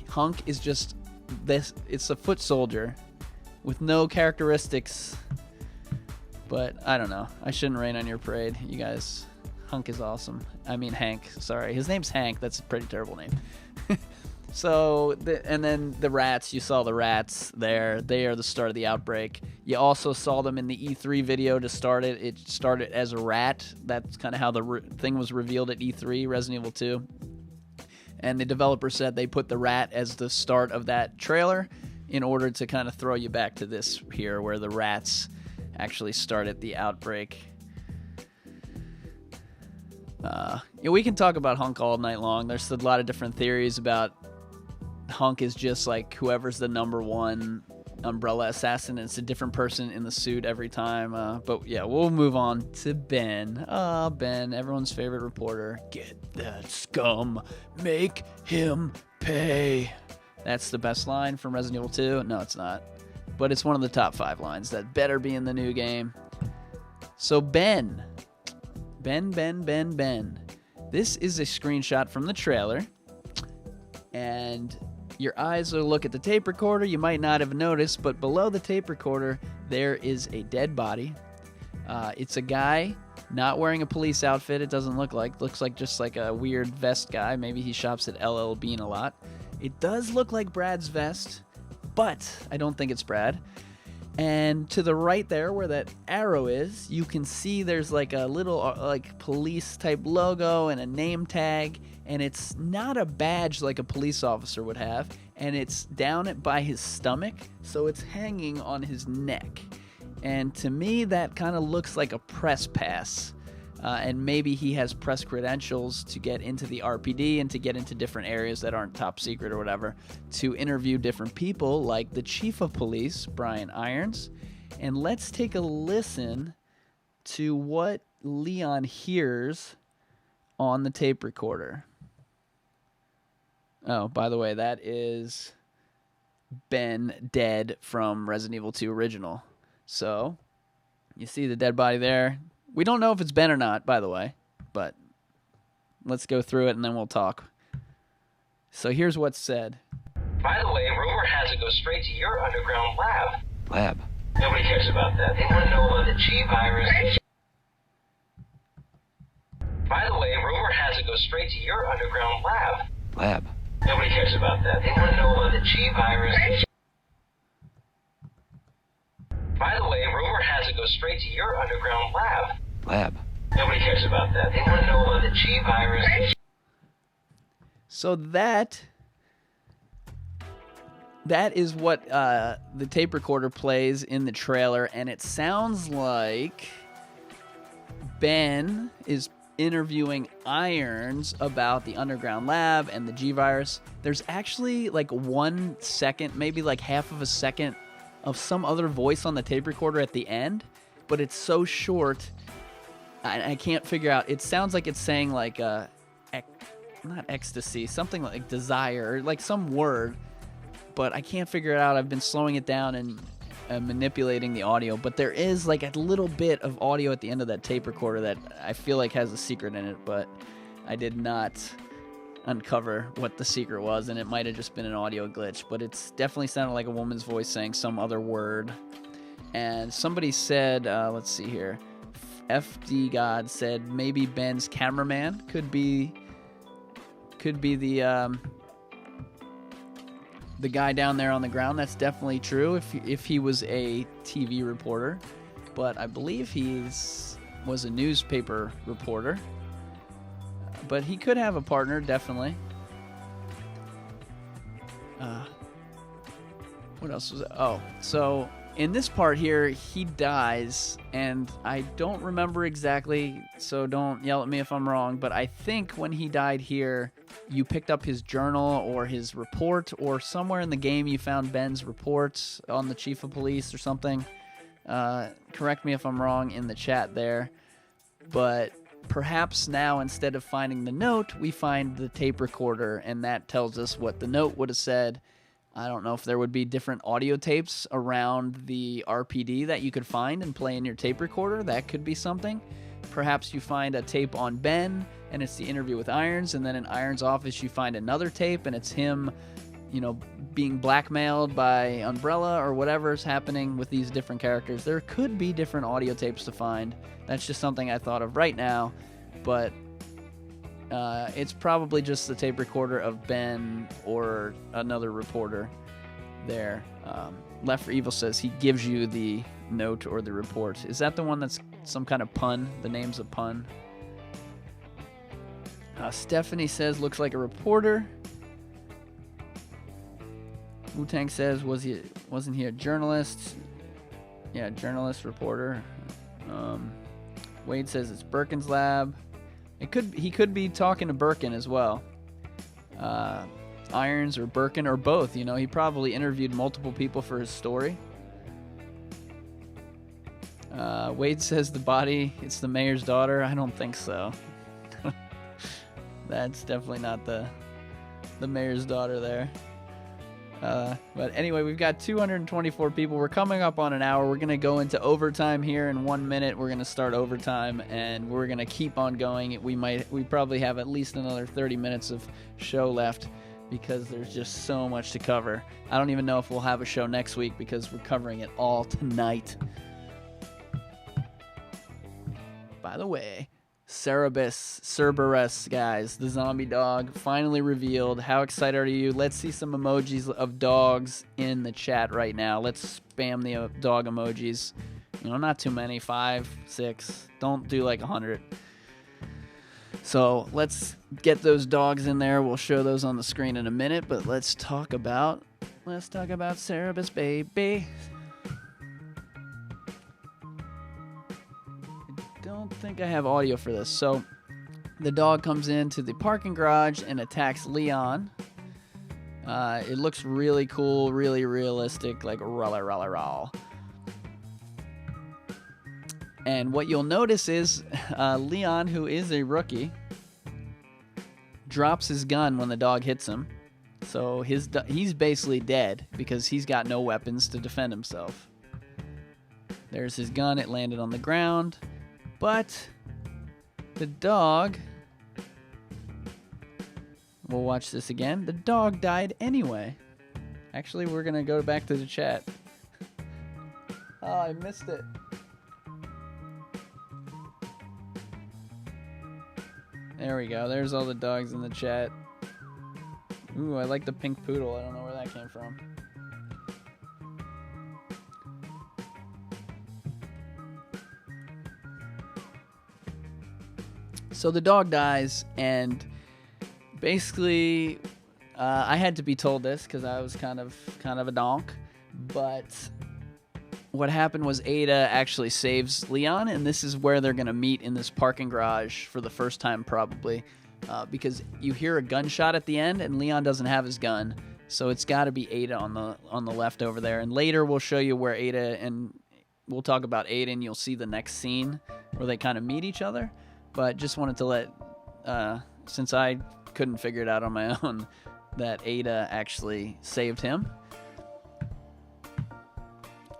Hunk is just this. It's a foot soldier with no characteristics. But I don't know. I shouldn't rain on your parade, you guys. Hunk is awesome. I mean Hank. Sorry, his name's Hank. That's a pretty terrible name. So, and then the rats. You saw the rats there. They are the start of the outbreak. You also saw them in the E3 video to start it. It started as a rat. That's kind of how the thing was revealed at E3, Resident Evil 2. And the developer said they put the rat as the start of that trailer in order to kind of throw you back to this here, where the rats actually started the outbreak. We can talk about Hunk all night long. There's a lot of different theories about Hunk is just like whoever's the number one Umbrella assassin. It's a different person in the suit every time. But yeah, we'll move on to Ben. Ben, everyone's favorite reporter. Get that scum. Make him pay. That's the best line from Resident Evil 2. No, it's not. But it's one of the top 5 lines that better be in the new game. So Ben. This is a screenshot from the trailer. And your eyes will look at the tape recorder. You might not have noticed, but below the tape recorder, there is a dead body. It's a guy not wearing a police outfit. It doesn't look like. Looks like just like a weird vest guy. Maybe he shops at LL Bean a lot. It does look like Brad's vest, but I don't think it's Brad. And to the right there where that arrow is, you can see there's like a little like police type logo and a name tag, and it's not a badge like a police officer would have, and it's down by his stomach, so it's hanging on his neck. And to me that kind of looks like a press pass. And maybe he has press credentials to get into the RPD and to get into different areas that aren't top secret or whatever, to interview different people like the chief of police, Brian Irons. And let's take a listen to what Leon hears on the tape recorder. Oh, by the way, that is Ben dead from Resident Evil 2 Original. So, you see the dead body there. We don't know if it's Ben or not, by the way, but let's go through it and then we'll talk. So here's what's said. By the way, rumor has it goes straight to your underground lab. Lab? Nobody cares about that. They want to know about the G virus. By the way, rumor has it goes straight to your underground lab. Lab? Nobody cares about that. They want to know about the G virus. By the way, rumor has it goes straight to your underground lab. Lab? Nobody cares about that. They want to know about the G virus. So that is what the tape recorder plays in the trailer, and it sounds like Ben is interviewing Irons about the underground lab and the G virus. There's actually like 1 second, maybe like half of a second of some other voice on the tape recorder at the end, but it's so short, I can't figure out. It sounds like it's saying like not ecstasy, something like desire, like some word, but I can't figure it out. I've been slowing it down and manipulating the audio, but there is like a little bit of audio at the end of that tape recorder that I feel like has a secret in it, but I did not uncover what the secret was, and it might have just been an audio glitch, but it's definitely sounded like a woman's voice saying some other word. And somebody said, let's see here, FD God said maybe Ben's cameraman could be the guy down there on the ground. That's definitely true if he was a TV reporter, but I believe was a newspaper reporter. But he could have a partner, definitely. What else was it? Oh, so in this part here, he dies, and I don't remember exactly, so don't yell at me if I'm wrong, but I think when he died here, you picked up his journal or his report, or somewhere in the game you found Ben's report on the chief of police or something. Correct me if I'm wrong in the chat there, but perhaps now, instead of finding the note, we find the tape recorder, and that tells us what the note would have said. I don't know if there would be different audio tapes around the RPD that you could find and play in your tape recorder. That could be something. Perhaps you find a tape on Ben, and it's the interview with Irons, and then in Irons' office you find another tape, and it's him, being blackmailed by Umbrella or whatever's happening with these different characters. There could be different audio tapes to find. That's just something I thought of right now, but it's probably just the tape recorder of Ben or another reporter there. Left for Evil says he gives you the note or the report. Is that the one that's some kind of pun? The name's a pun. Stephanie says looks like a reporter. Wu-Tang says wasn't he a journalist? Yeah, journalist, reporter. Wade says it's Birkin's lab. He could be talking to Birkin as well. Irons or Birkin or both. He probably interviewed multiple people for his story. Wade says the body, it's the mayor's daughter. I don't think so. That's definitely not the mayor's daughter there. But anyway, we've got 224 people. We're coming up on an hour. We're going to go into overtime here in 1 minute. We're going to start overtime, and we're going to keep on going. We probably have at least another 30 minutes of show left because there's just so much to cover. I don't even know if we'll have a show next week because we're covering it all tonight. By the way, Cerberus, guys, the zombie dog, finally revealed. How excited are you? Let's see some emojis of dogs in the chat right now. Let's spam the dog emojis. Not too many, 5, 6. Don't do like 100. So let's get those dogs in there. We'll show those on the screen in a minute, but let's talk about Cerberus, baby. I don't think I have audio for this. So the dog comes into the parking garage and attacks Leon. It looks really cool, really realistic, like rah. And what you'll notice is Leon, who is a rookie, drops his gun when the dog hits him. So he's basically dead because he's got no weapons to defend himself. There's his gun. It landed on the ground. But the dog, we'll watch this again. The dog died anyway. Actually, we're going to go back to the chat. Oh, I missed it. There we go. There's all the dogs in the chat. Ooh, I like the pink poodle. I don't know where that came from. So the dog dies, and basically, I had to be told this because I was kind of a donk. But what happened was Ada actually saves Leon, and this is where they're gonna meet in this parking garage for the first time, probably, because you hear a gunshot at the end, and Leon doesn't have his gun, so it's got to be Ada on the left over there. And later we'll show you where Ada, and we'll talk about Ada, and you'll see the next scene where they kind of meet each other. But just wanted to let, since I couldn't figure it out on my own, that Ada actually saved him.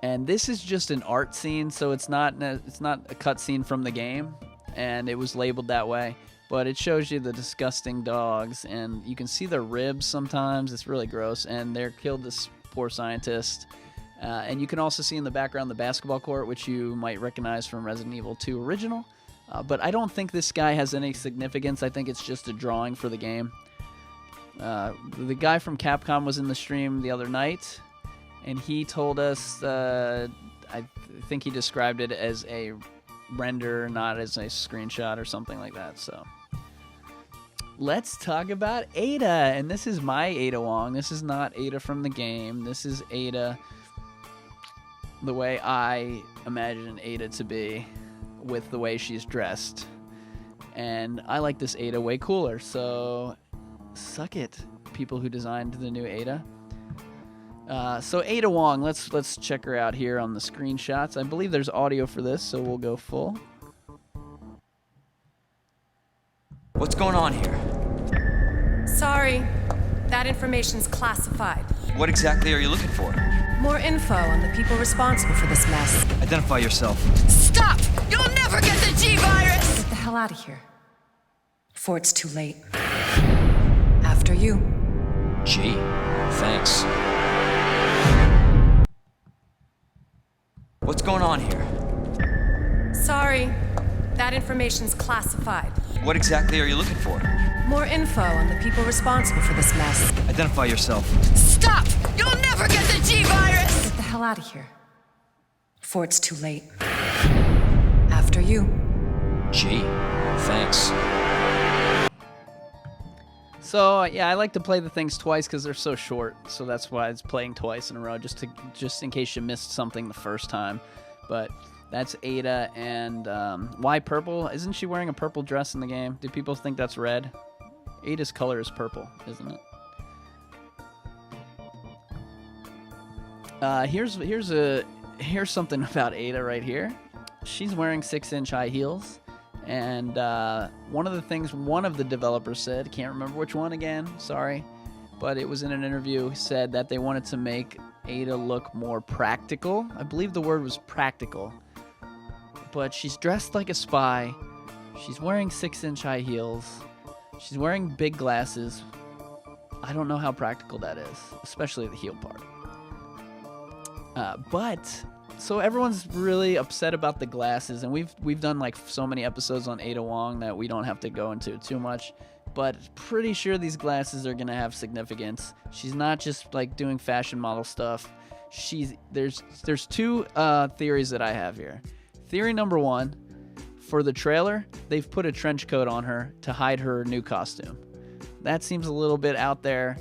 And this is just an art scene, so it's not a cut scene from the game, and it was labeled that way. But it shows you the disgusting dogs, and you can see their ribs sometimes. It's really gross, and they're killed this poor scientist. And you can also see in the background the basketball court, which you might recognize from Resident Evil 2 Original. But I don't think this guy has any significance. I think it's just a drawing for the game. The guy from Capcom was in the stream the other night, and he told us, I think he described it as a render, not as a screenshot or something like that. So let's talk about Ada. And this is my Ada Wong. This is not Ada from the game. This is Ada the way I imagine Ada to be, with the way she's dressed. And I like this Ada way cooler, so suck it, people who designed the new Ada. So Ada Wong, let's check her out here on the screenshots. I believe there's audio for this, so we'll go full. What's going on here? Sorry. That information's classified. What exactly are you looking for? More info on the people responsible for this mess. Identify yourself. Stop! You'll never get the G-Virus! Get the hell out of here. Before it's too late. After you. Gee, thanks. What's going on here? Sorry. That information's classified. What exactly are you looking for? More info on the people responsible for this mess. Identify yourself. Stop! You'll never get the G-Virus! Get the hell out of here. Before it's too late. After you. Gee, thanks. So yeah, I like to play the things twice because they're so short. So that's why it's playing twice in a row, just in case you missed something the first time. But that's Ada, and why purple? Isn't she wearing a purple dress in the game? Do people think that's red? Ada's color is purple, isn't it? Here's something about Ada right here. She's wearing 6-inch high heels, and one of the things one of the developers said, can't remember which one again, sorry, but it was in an interview, said that they wanted to make Ada look more practical. I believe the word was practical. But she's dressed like a spy. She's wearing 6-inch high heels. She's wearing big glasses. I don't know how practical that is, especially the heel part. So everyone's really upset about the glasses, and we've done like so many episodes on Ada Wong that we don't have to go into too much. But pretty sure these glasses are gonna have significance. She's not just like doing fashion model stuff. There's two theories that I have here. Theory number one, for the trailer, they've put a trench coat on her to hide her new costume. That seems a little bit out there,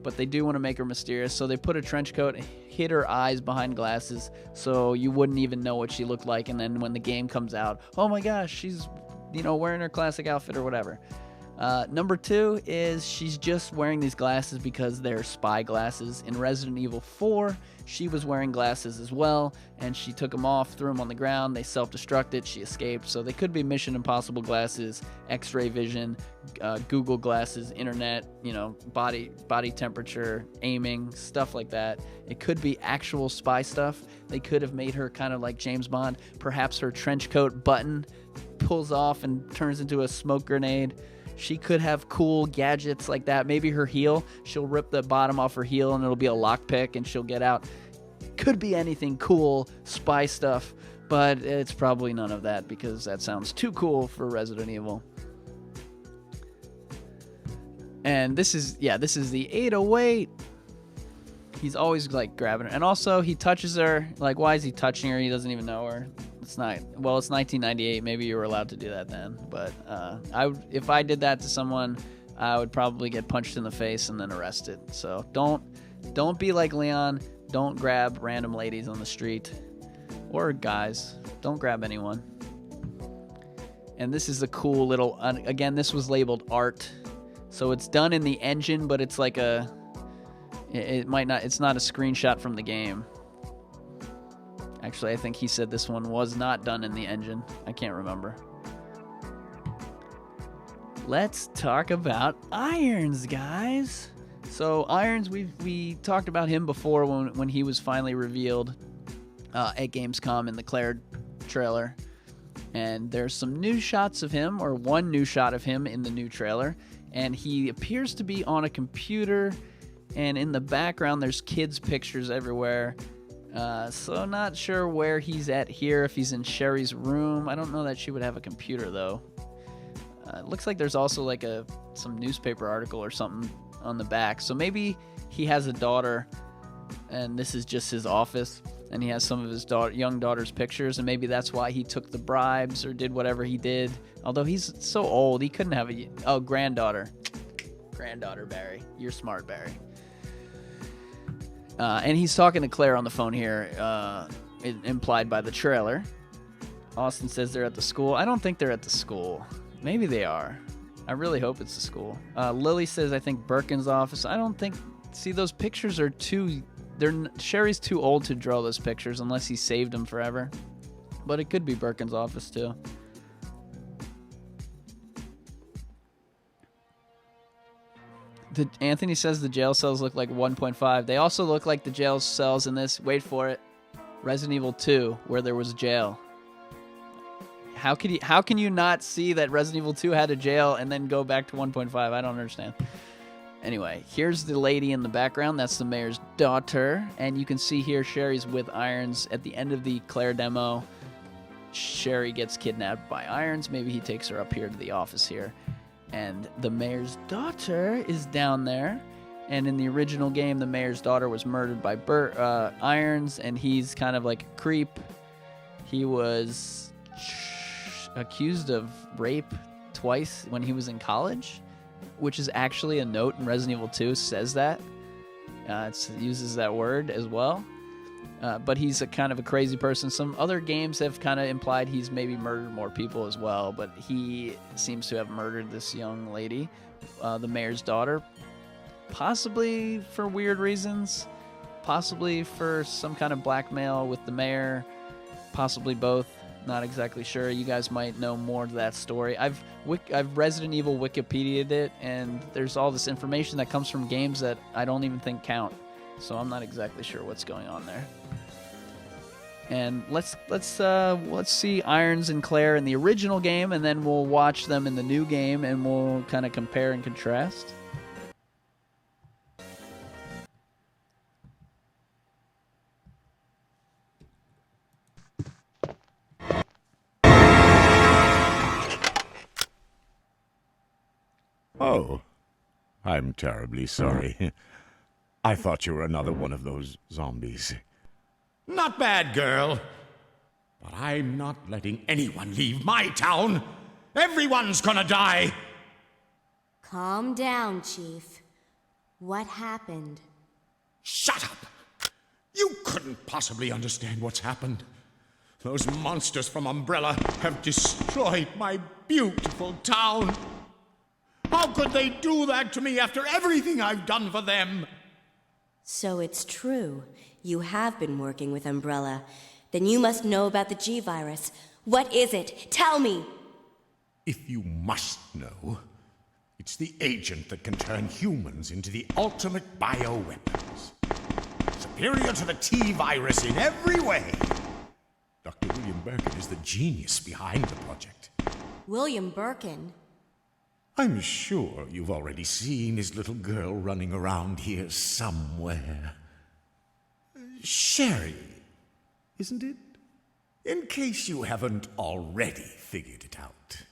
but they do want to make her mysterious, so they put a trench coat, hid her eyes behind glasses, so you wouldn't even know what she looked like, and then when the game comes out, oh my gosh, she's wearing her classic outfit or whatever. Number two is she's just wearing these glasses because they're spy glasses. In Resident Evil 4, she was wearing glasses as well, and she took them off, threw them on the ground, they self-destructed, she escaped. So they could be Mission Impossible glasses, X-ray vision, Google glasses, internet, body temperature, aiming, stuff like that. It could be actual spy stuff. They could have made her kind of like James Bond. Perhaps her trench coat button pulls off and turns into a smoke grenade. She could have cool gadgets like that. Maybe her heel, she'll rip the bottom off her heel and it'll be a lockpick and she'll get out. Could be anything cool, spy stuff, but it's probably none of that because that sounds too cool for Resident Evil. And this is the 808. He's always like grabbing her. And also he touches her. Like, why is he touching her? He doesn't even know her. It's 1998. Maybe you were allowed to do that then. But if I did that to someone, I would probably get punched in the face and then arrested. So don't be like Leon. Don't grab random ladies on the street or guys. Don't grab anyone. And this is a cool little. Again, this was labeled art, so it's done in the engine, but it's like a. It might not. It's not a screenshot from the game. Actually, I think he said this one was not done in the engine. I can't remember. Let's talk about Irons, guys. So Irons, we talked about him before when he was finally revealed at Gamescom in the Claire trailer. And there's some new shots of him, or one new shot of him in the new trailer. And he appears to be on a computer, and in the background there's kids' pictures everywhere. So not sure where he's at here, if he's in Sherry's room. I don't know that she would have a computer, though. It looks like there's also like some newspaper article or something on the back. So maybe he has a daughter, and this is just his office, and he has some of his young daughter's pictures, and maybe that's why he took the bribes or did whatever he did. Although he's so old, he couldn't have a granddaughter. Granddaughter, Barry. You're smart, Barry. And he's talking to Claire on the phone here, implied by the trailer. Austin says they're at the school. I don't think they're at the school. Maybe they are. I really hope it's the school. Lily says, I think Birkin's office. I don't think... See, those pictures are too... Sherry's too old to draw those pictures unless he saved them forever. But it could be Birkin's office, too. Anthony says the jail cells look like 1.5. They also look like the jail cells in this. Wait for it. Resident Evil 2, where there was a jail. How can you not see that Resident Evil 2 had a jail and then go back to 1.5? I don't understand. Anyway, here's the lady in the background. That's the mayor's daughter. And you can see here Sherry's with Irons. At the end of the Claire demo, Sherry gets kidnapped by Irons. Maybe he takes her up here to the office here. And the mayor's daughter is down there. And in the original game, the mayor's daughter was murdered by Irons, and he's kind of like a creep. He was accused of rape twice when he was in college, which is actually a note in Resident Evil 2 says that. It uses that word as well. But he's a kind of a crazy person. Some other games have kind of implied he's maybe murdered more people as well, but he seems to have murdered this young lady, the mayor's daughter, possibly for weird reasons, possibly for some kind of blackmail with the mayor, possibly both. Not exactly sure. You guys might know more of that story. I've Resident Evil Wikipedia'd it, and there's all this information that comes from games that I don't even think count. So I'm not exactly sure what's going on there. And let's see Irons and Claire in the original game, and then we'll watch them in the new game, and we'll kind of compare and contrast. Oh, I'm terribly sorry. I thought you were another one of those zombies. Not bad, girl. But I'm not letting anyone leave my town. Everyone's gonna die. Calm down, Chief. What happened? Shut up! You couldn't possibly understand what's happened. Those monsters from Umbrella have destroyed my beautiful town. How could they do that to me after everything I've done for them? So it's true. You have been working with Umbrella. Then you must know about the G-Virus. What is it? Tell me! If you must know, it's the agent that can turn humans into the ultimate bioweapons. Superior to the T-Virus in every way. Dr. William Birkin is the genius behind the project. William Birkin? I'm sure you've already seen his little girl running around here somewhere. Sherry, isn't it? In case you haven't already figured it out.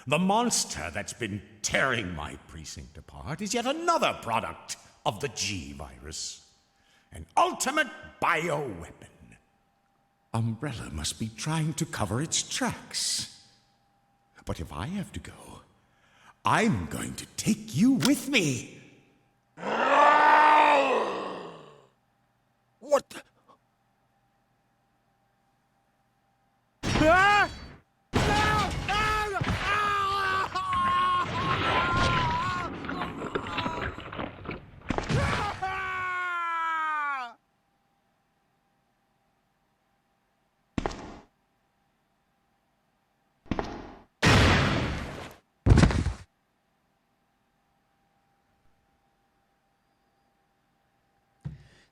The monster that's been tearing my precinct apart is yet another product of the G-Virus. An ultimate bioweapon. Umbrella must be trying to cover its tracks. But if I have to go, I'm going to take you with me. What the?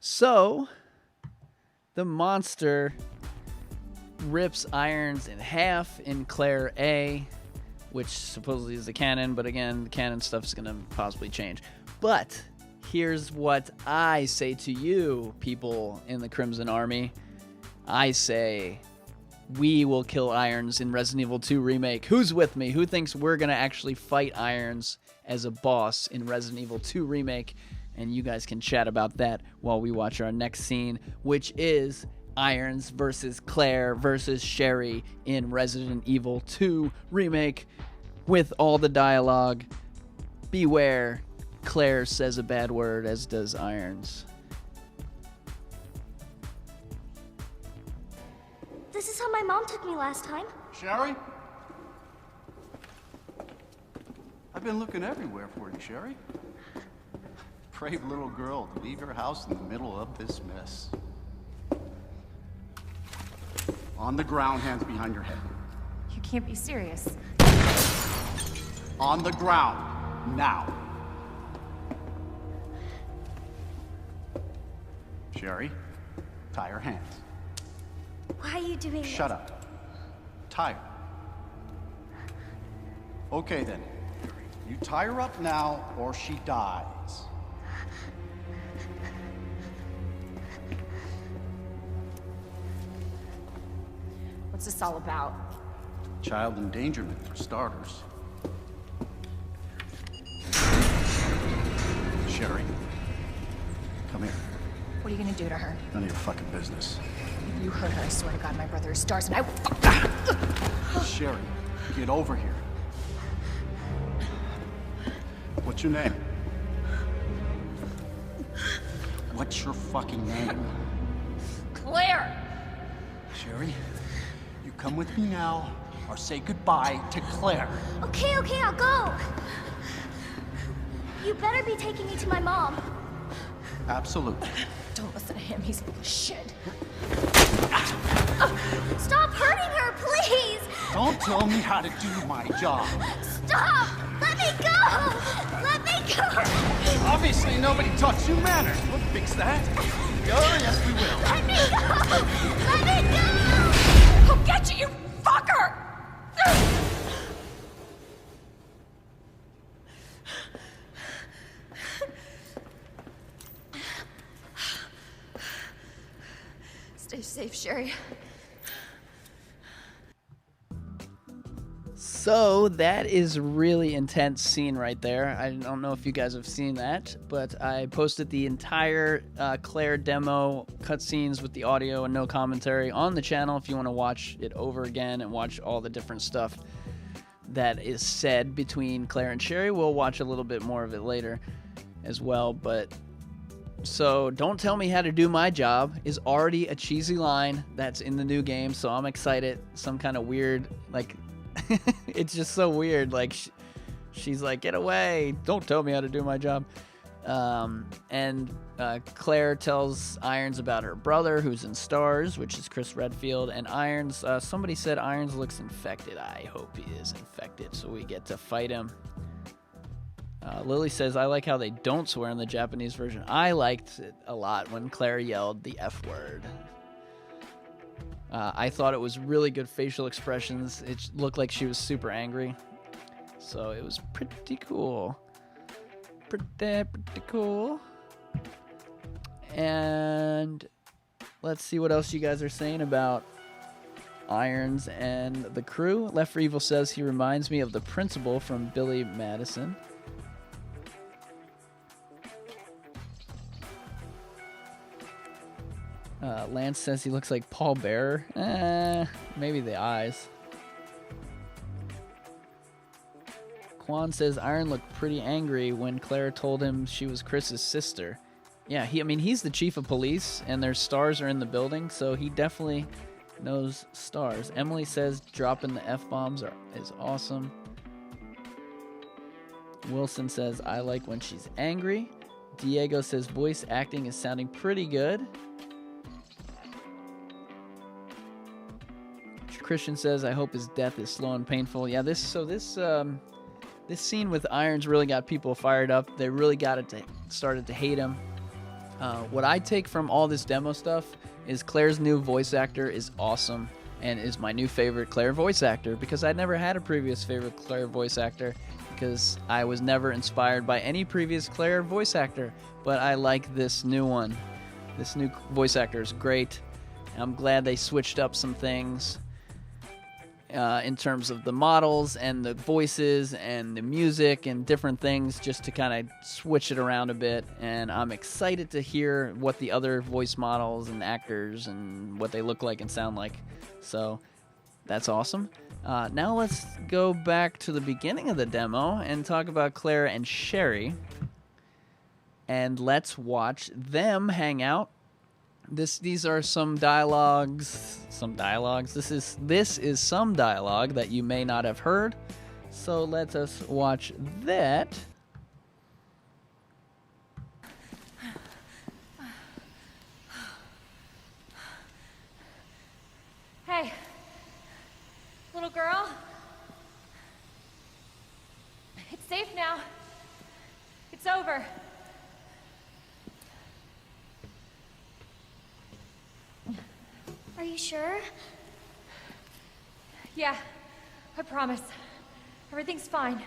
So, the monster rips Irons in half in Claire A, which supposedly is the canon, but again, the canon stuff's going to possibly change. But here's what I say to you, people in the Crimson Army. I say, we will kill Irons in Resident Evil 2 Remake. Who's with me? Who thinks we're going to actually fight Irons as a boss in Resident Evil 2 Remake? And you guys can chat about that while we watch our next scene, which is Irons versus Claire versus Sherry in Resident Evil 2 Remake with all the dialogue. Beware, Claire says a bad word, as does Irons. This is how my mom took me last time. Sherry? I've been looking everywhere for you, Sherry. Brave little girl to leave your house in the middle of this mess. On the ground, hands behind your head. You can't be serious. On the ground, now. Sherry, tie her hands. Why are you doing this? Shut up. Tie her. Okay then. You tie her up now, or she dies. What's this all about? Child endangerment, for starters. Sherry, come here. What are you gonna do to her? None of your fucking business. If you hurt her, I swear to God, my brother is stars and I will. Sherry, get over here. What's your name? What's your fucking name? Claire! Sherry, you come with me now, or say goodbye to Claire. Okay, I'll go. You better be taking me to my mom. Absolutely. Don't listen to him, he's full of shit. Stop hurting her, please! Don't tell me how to do my job. Stop! Let me go! Let me go! Obviously, nobody taught you manners. We'll fix that. Oh, yes, we will. Let me go! Let me go! I'll get you, you fucker! Stay safe, Sherry. So that is a really intense scene right there. I don't know if you guys have seen that, but I posted the entire Claire demo cutscenes with the audio and no commentary on the channel if you want to watch it over again and watch all the different stuff that is said between Claire and Sherry. We'll watch a little bit more of it later as well, but so don't tell me how to do my job is already a cheesy line that's in the new game, so I'm excited. Some kind of weird, like, it's just so weird. Like, she's like, get away. Don't tell me how to do my job. And Claire tells Irons about her brother who's in Stars, which is Chris Redfield. And Irons, somebody said Irons looks infected. I hope he is infected so we get to fight him. Lily says, I like how they don't swear in the Japanese version. I liked it a lot when Claire yelled the F word. I thought it was really good facial expressions. It looked like she was super angry. So it was pretty cool. Pretty cool. And let's see what else you guys are saying about Irons and the crew. Left for Evil says he reminds me of the principal from Billy Madison. Lance says he looks like Paul Bearer. Maybe the eyes. Quan says Iron looked pretty angry when Claire told him she was Chris's sister. Yeah, he's the chief of police, and their stars are in the building, so he definitely knows stars. Emily says dropping the F-bombs is awesome. Wilson says I like when she's angry. Diego says voice acting is sounding pretty good. Christian says, I hope his death is slow and painful. Yeah, this scene with Irons really got people fired up. They really started to hate him. What I take from all this demo stuff is Claire's new voice actor is awesome and is my new favorite Claire voice actor, because I never had a previous favorite Claire voice actor because I was never inspired by any previous Claire voice actor. But I like this new one. This new voice actor is great. I'm glad they switched up some things. In terms of the models and the voices and the music and different things, just to kind of switch it around a bit. And I'm excited to hear what the other voice models and actors and what they look like and sound like. So that's awesome. Now let's go back to the beginning of the demo and talk about Claire and Sherry. And let's watch them hang out. These are some dialogues. This is some dialogue that you may not have heard. So let us watch that. Hey, little girl. It's safe now. It's over. you sure? Yeah, I promise. Everything's fine.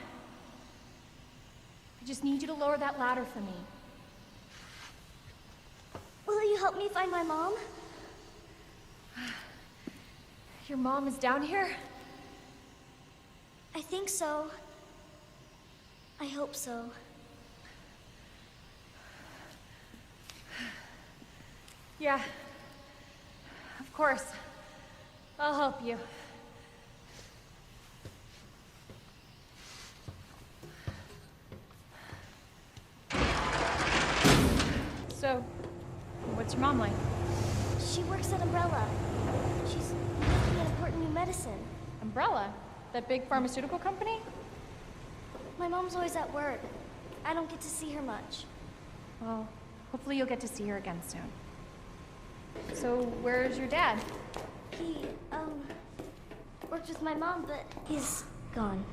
I just need you to lower that ladder for me. Will you help me find my mom? Your mom is down here? I think so. I hope so. Yeah. Of course. I'll help you. So, what's your mom like? She works at Umbrella. She's making an important new medicine. Umbrella? That big pharmaceutical company? My mom's always at work. I don't get to see her much. Well, hopefully you'll get to see her again soon. So, where's your dad? He, worked with my mom, but he's gone.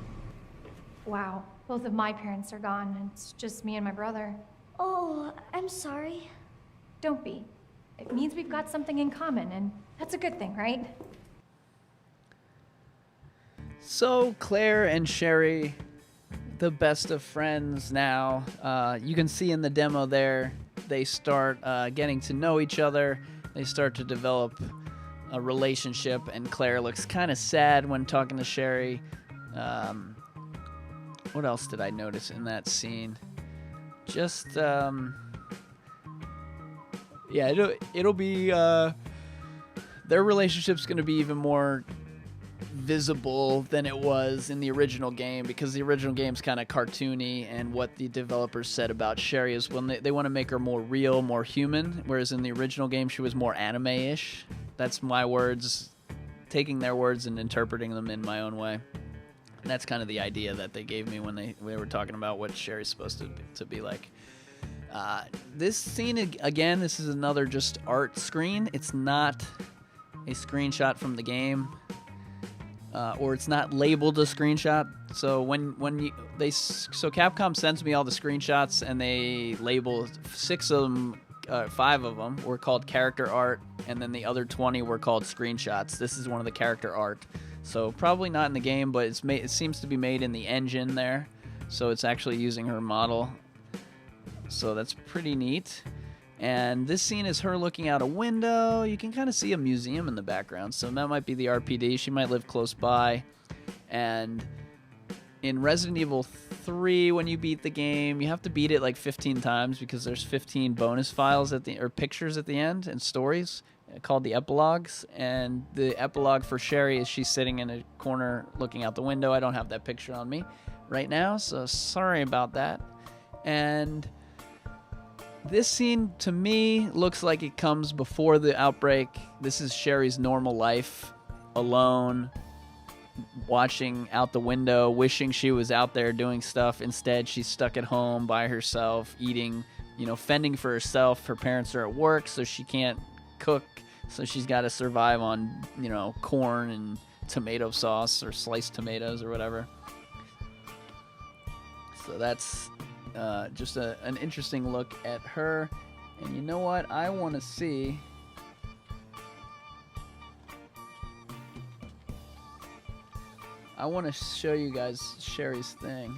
Wow. Both of my parents are gone. It's just me and my brother. Oh, I'm sorry. Don't be. It means we've got something in common, and that's a good thing, right? So Claire and Sherry, the best of friends now. You can see in the demo there, they start getting to know each other. They start to develop a relationship, and Claire looks kind of sad when talking to Sherry. What else did I notice in that scene? Just, yeah, it'll be, their relationship's going to be even more visible than it was in the original game, because the original game's kind of cartoony, and what the developers said about Sherry is when they want to make her more real, more human, whereas in the original game she was more anime-ish. That's my words, taking their words and interpreting them in my own way. And that's kind of the idea that they gave me when they were talking about what Sherry's supposed to be like. This scene, again, this is another just art screen. It's not a screenshot from the game. Or it's not labeled a screenshot. So so Capcom sends me all the screenshots, and they label 5 of them were called character art, and then the other 20 were called screenshots. This is one of the character art. So probably not in the game, but it seems to be made in the engine there. So it's actually using her model. So that's pretty neat. And this scene is her looking out a window. You can kind of see a museum in the background, so that might be the RPD. She might live close by. And in Resident Evil 3, when you beat the game, you have to beat it like 15 times because there's 15 bonus files or pictures at the end and stories called the epilogues. And the epilogue for Sherry is she's sitting in a corner looking out the window. I don't have that picture on me right now, so sorry about that. And this scene, to me, looks like it comes before the outbreak. This is Sherry's normal life, alone, watching out the window, wishing she was out there doing stuff. Instead, she's stuck at home by herself, eating, fending for herself. Her parents are at work, so she can't cook, so she's got to survive on, corn and tomato sauce or sliced tomatoes or whatever. So that's just an interesting look at her. And you know what? I want to see. I want to show you guys Sherry's thing.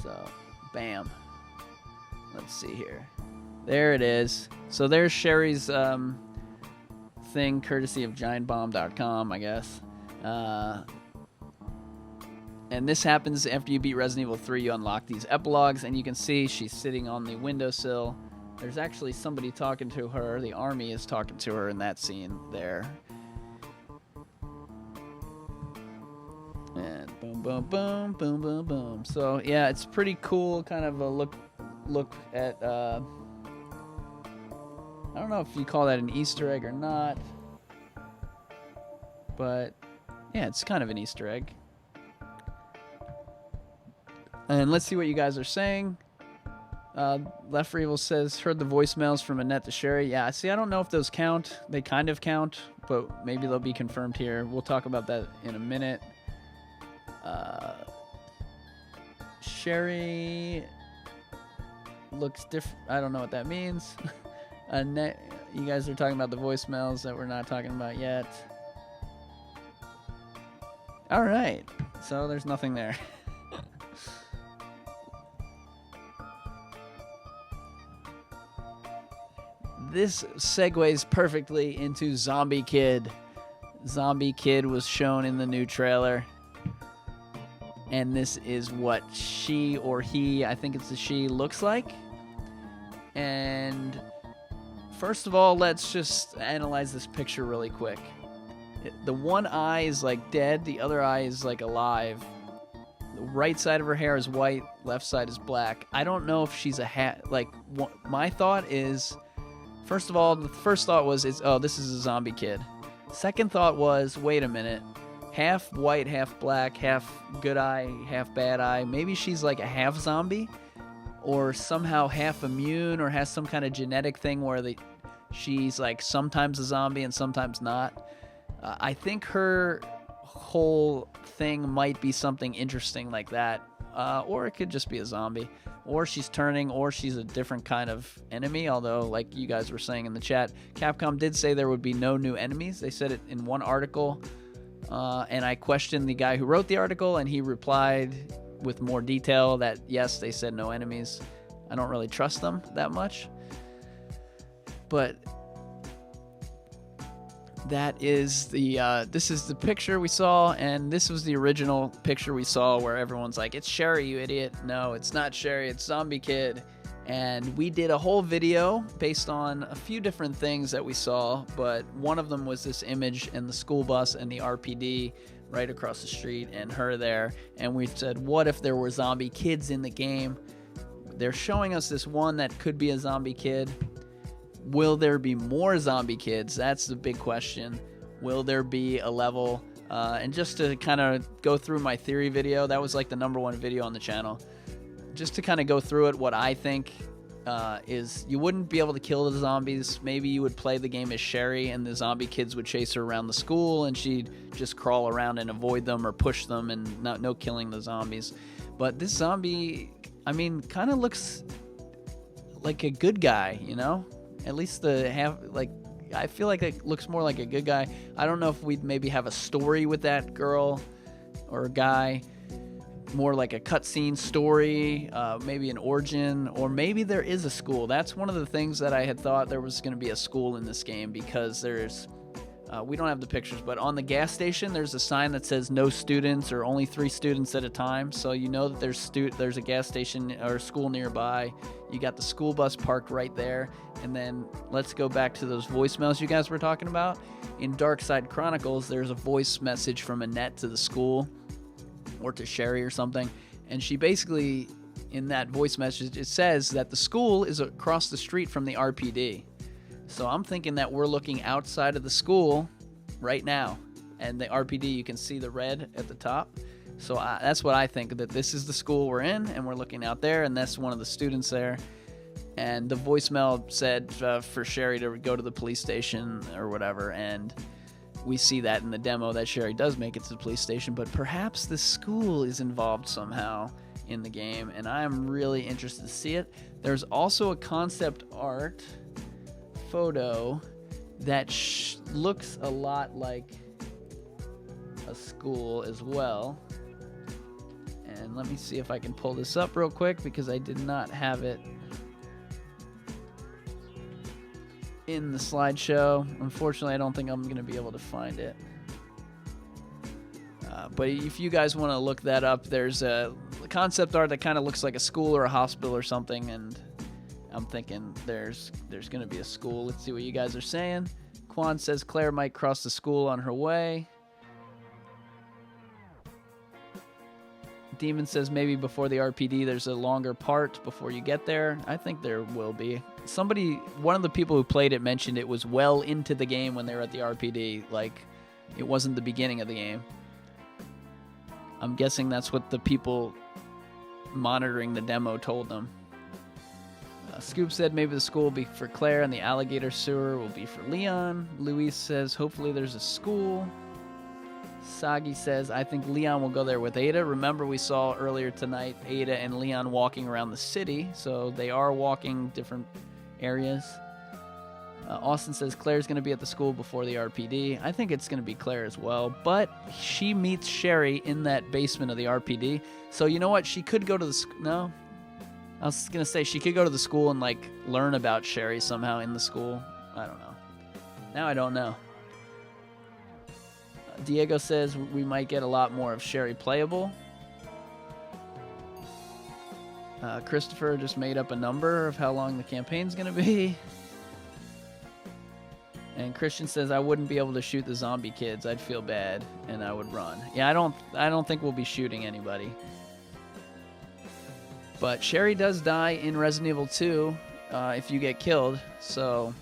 So, bam. Let's see here. There it is. So there's Sherry's thing, courtesy of giantbomb.com, I guess. And this happens after you beat Resident Evil 3. You unlock these epilogues, and you can see she's sitting on the windowsill. There's actually somebody talking to her. The army is talking to her in that scene there. And boom, boom, boom, boom, boom, boom. So yeah, it's pretty cool. Kind of a look at. I don't know if you call that an Easter egg or not, but yeah, it's kind of an Easter egg. And let's see what you guys are saying. Left for Evil says, heard the voicemails from Annette to Sherry. Yeah, see, I don't know if those count. They kind of count, but maybe they'll be confirmed here. We'll talk about that in a minute. Sherry... looks different. I don't know what that means. You guys are talking about the voicemails that we're not talking about yet. All right, so there's nothing there. This segues perfectly into Zombie Kid. Zombie Kid was shown in the new trailer. And this is what she or he, I think it's a she, looks like. And first of all, let's just analyze this picture really quick. The one eye is like dead, the other eye is like alive. The right side of her hair is white, left side is black. I don't know if she's a my thought is, first of all, the first thought was, this is a zombie kid. Second thought was, wait a minute. Half white, half black, half good eye, half bad eye. Maybe she's like a half zombie, or somehow half immune, or has some kind of genetic thing where she's like sometimes a zombie and sometimes not. I think her whole thing might be something interesting like that, or it could just be a zombie, or she's turning, or she's a different kind of enemy. Although, like you guys were saying in the chat, Capcom did say there would be no new enemies. They said it in one article. And I questioned the guy who wrote the article, and he replied with more detail that, yes, they said no enemies. I don't really trust them that much. But that is this is the picture we saw, and this was the original picture we saw where everyone's like, it's Sherry, you idiot. No, it's not Sherry, it's Zombie Kid. And we did a whole video based on a few different things that we saw, but one of them was this image and the school bus and the RPD right across the street and her there. And we said, what if there were zombie kids in the game? They're showing us this one that could be a zombie kid. Will there be more zombie kids? That's the big question. Will there be a level? And just to kind of go through my theory video, that was like the #1 video on the channel. Just to kind of go through it, what I think is you wouldn't be able to kill the zombies. Maybe you would play the game as Sherry, and the zombie kids would chase her around the school, and she'd just crawl around and avoid them or push them, and no killing the zombies. But this zombie, I mean, kind of looks like a good guy, you know? At least I feel like it looks more like a good guy. I don't know if we'd maybe have a story with that girl or guy. More like a cutscene story, maybe an origin, or maybe there is a school. That's one of the things that I had thought there was going to be a school in this game, because there's, we don't have the pictures, but on the gas station there's a sign that says no students or only 3 students at a time. So you know that there's a gas station or a school nearby. You got the school bus parked right there. And then let's go back to those voicemails you guys were talking about. In Dark Side Chronicles, there's a voice message from Annette to the school, or to Sherry or something, and she basically, in that voice message, it says that the school is across the street from the RPD. So I'm thinking that we're looking outside of the school right now, and the RPD, you can see the red at the top. So that's what I think, that this is the school we're in, and we're looking out there, and that's one of the students there. And the voicemail said for Sherry to go to the police station or whatever, and we see that in the demo that Sherry does make it to the police station, but perhaps the school is involved somehow in the game, and I'm really interested to see it. There's also a concept art photo that looks a lot like a school as well. And let me see if I can pull this up real quick, because I did not have it in the slideshow. Unfortunately, I don't think I'm going to be able to find it. But if you guys want to look that up, there's a concept art that kind of looks like a school or a hospital or something, and I'm thinking there's going to be a school. Let's see what you guys are saying. Quan says Claire might cross the school on her way. Demon says maybe before the RPD there's a longer part before you get there. I think there will be. One of the people who played it mentioned it was well into the game when they were at the RPD. Like, it wasn't the beginning of the game. I'm guessing that's what the people monitoring the demo told them. Scoop said maybe the school will be for Claire and the alligator sewer will be for Leon. Luis says hopefully there's a school. Sagi says, I think Leon will go there with Ada. Remember, we saw earlier tonight Ada and Leon walking around the city, so they are walking different areas. Austin says Claire's going to be at the school before the RPD. I think it's going to be Claire as well, but she meets Sherry in that basement of the RPD. So you know what? She could go to the no. I was going to say she could go to the school and like learn about Sherry somehow in the school. I don't know. Now I don't know. Diego says we might get a lot more of Sherry playable. Christopher just made up a number of how long the campaign's going to be. And Christian says I wouldn't be able to shoot the zombie kids. I'd feel bad and I would run. Yeah, I don't think we'll be shooting anybody. But Sherry does die in Resident Evil 2 if you get killed. So,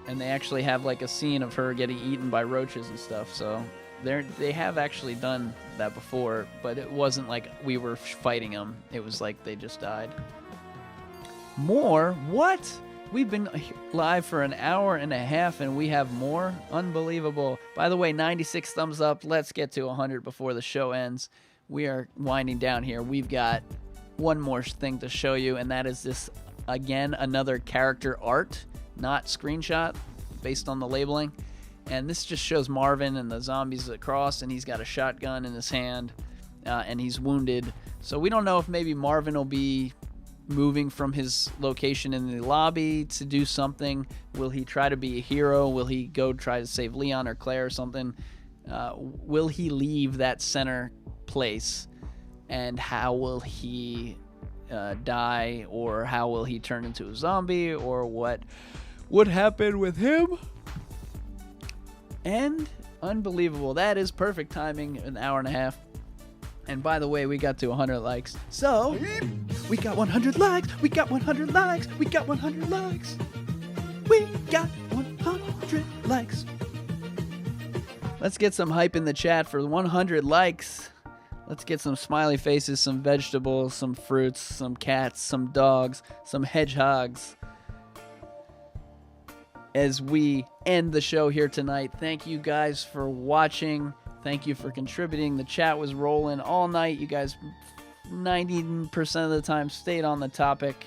and they actually have like a scene of her getting eaten by roaches and stuff. So they have actually done that before, but it wasn't like we were fighting them. It was like they just died. More? What? We've been live for an hour and a half and we have more? Unbelievable. By the way, 96 thumbs up. Let's get to 100 before the show ends. We are winding down here. We've got one more thing to show you, and that is this, again, another character art, not screenshot, based on the labeling. And this just shows Marvin and the zombies across, and he's got a shotgun in his hand, and he's wounded. So we don't know if maybe Marvin will be moving from his location in the lobby to do something. Will he try to be a hero? Will he go try to save Leon or Claire or something? Will he leave that center place? And how will he die? Or how will he turn into a zombie? Or what would happen with him? And unbelievable. That is perfect timing, an hour and a half. And by the way, we got to 100 likes. So, we got 100 likes. We got 100 likes. We got 100 likes. We got 100 likes. Let's get some hype in the chat for 100 likes. Let's get some smiley faces, some vegetables, some fruits, some cats, some dogs, some hedgehogs. As we end the show here tonight, thank you guys for watching. Thank you for contributing. The chat was rolling all night. You guys 90% of the time stayed on the topic.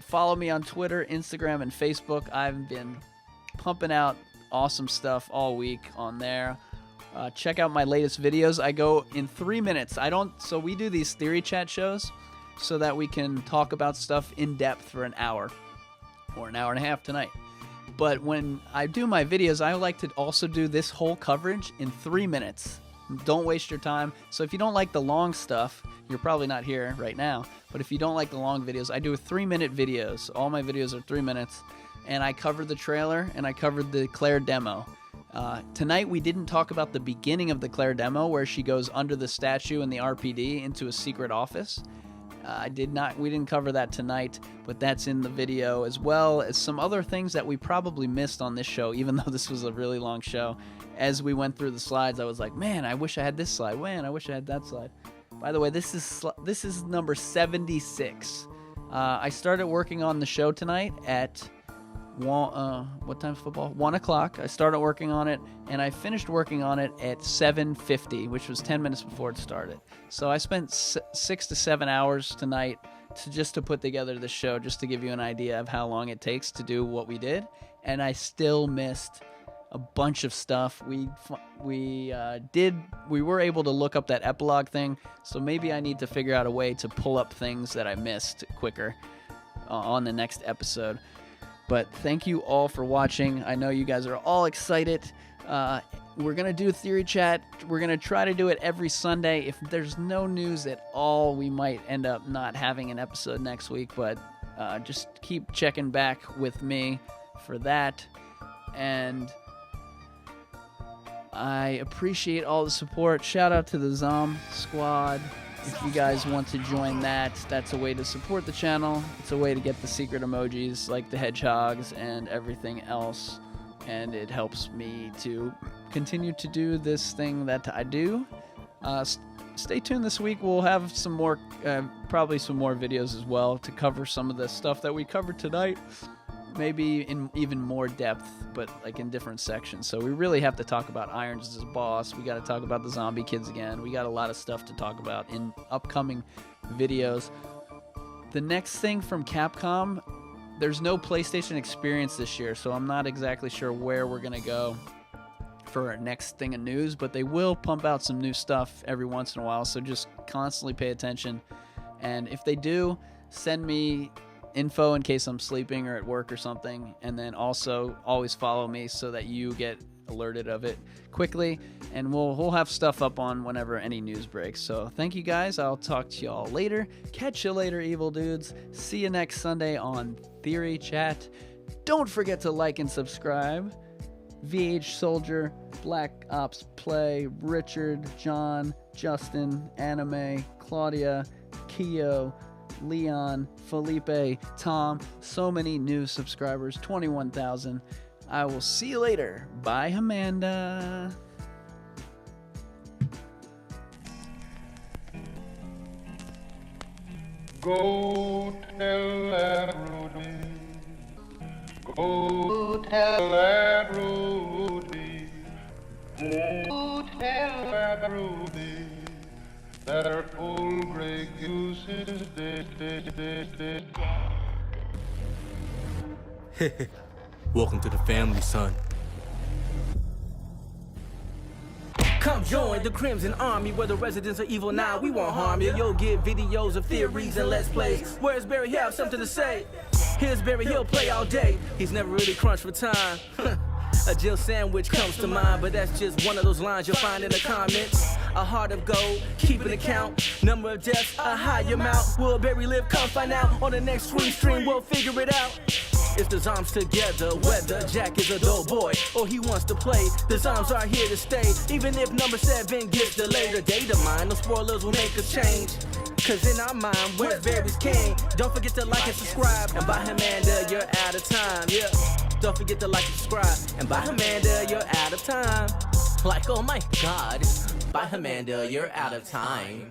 Follow me on Twitter, Instagram, and Facebook. I've been pumping out awesome stuff all week on there. Check out my latest videos. I go in 3 minutes. So we do these theory chat shows so that we can talk about stuff in depth for an hour or an hour and a half tonight. But when I do my videos, I like to also do this whole coverage in 3 minutes. Don't waste your time. So if you don't like the long stuff, you're probably not here right now. But if you don't like the long videos, I do 3-minute videos. All my videos are 3 minutes. And I covered the trailer and I covered the Claire demo. Tonight we didn't talk about the beginning of the Claire demo where she goes under the statue in the RPD into a secret office. We didn't cover that tonight, but that's in the video, as well as some other things that we probably missed on this show, even though this was a really long show. As we went through the slides, I was like, man, I wish I had this slide. Man, I wish I had that slide. By the way, this is number 76. I started working on the show tonight at what time's football? 1 o'clock. I started working on it, and I finished working on it at 7:50, which was 10 minutes before it started. So I spent 6 to 7 hours tonight to put together this show, just to give you an idea of how long it takes to do what we did. And I still missed a bunch of stuff. We were able to look up that epilogue thing, so maybe I need to figure out a way to pull up things that I missed quicker on the next episode. But thank you all for watching. I know you guys are all excited. We're going to do Theory Chat. We're going to try to do it every Sunday. If there's no news at all, we might end up not having an episode next week. But just keep checking back with me for that. And I appreciate all the support. Shout out to the Zom Squad. If you guys want to join that, that's a way to support the channel. It's a way to get the secret emojis like the hedgehogs and everything else. And it helps me to continue to do this thing that I do. Stay tuned this week. We'll have some more, probably some more videos as well to cover some of the stuff that we covered tonight. maybe in even more depth, but like in different sections. So we really have to talk about Irons as his boss. We got to talk about the zombie kids again. We got a lot of stuff to talk about in upcoming videos. The next thing from Capcom, there's no PlayStation Experience this year, so I'm not exactly sure where we're going to go for our next thing of news, but they will pump out some new stuff every once in a while, so just constantly pay attention. And if they do, send me info in case I'm sleeping or at work or something, and then also always follow me so that you get alerted of it quickly, and we'll have stuff up on whenever any news breaks. So thank you guys. I'll talk to y'all later. Catch you later, evil dudes. See you next Sunday on Theory Chat. Don't forget to like and subscribe. VH Soldier, Black Ops Play, Richard, John, Justin, Anime, Claudia, Keo, Leon, Felipe, Tom, so many new subscribers, 21,000. I will see you later. Bye, Amanda. Go tell that Rudy. Go tell that Rudy. Go tell that Rudy. That her old gray goose is dead. Welcome to the family, son. Come join the Crimson Army where the residents are evil now. We won't harm you. You'll get videos of theories and let's plays. Where's Barry? He'll have something to say. Here's Barry, he'll play all day. He's never really crunched for time. A Jill sandwich comes to mind, but that's just one of those lines you'll find in the comments. A heart of gold, keep an account. Number of deaths, a high amount. Will Barry live? Come find out. On the next stream, we'll figure it out. It's the Zoms together, whether Jack is a dull boy or he wants to play. The Zoms are here to stay, even if number 7 gets delayed. A data mine, no spoilers will make us change. Cause in our mind, we're Barry's king. Don't forget to like and subscribe. And by Amanda, you're out of time, yeah. Don't forget to like and subscribe. And by Amanda, you're out of time. Like, oh my god. By Amanda, you're out of time.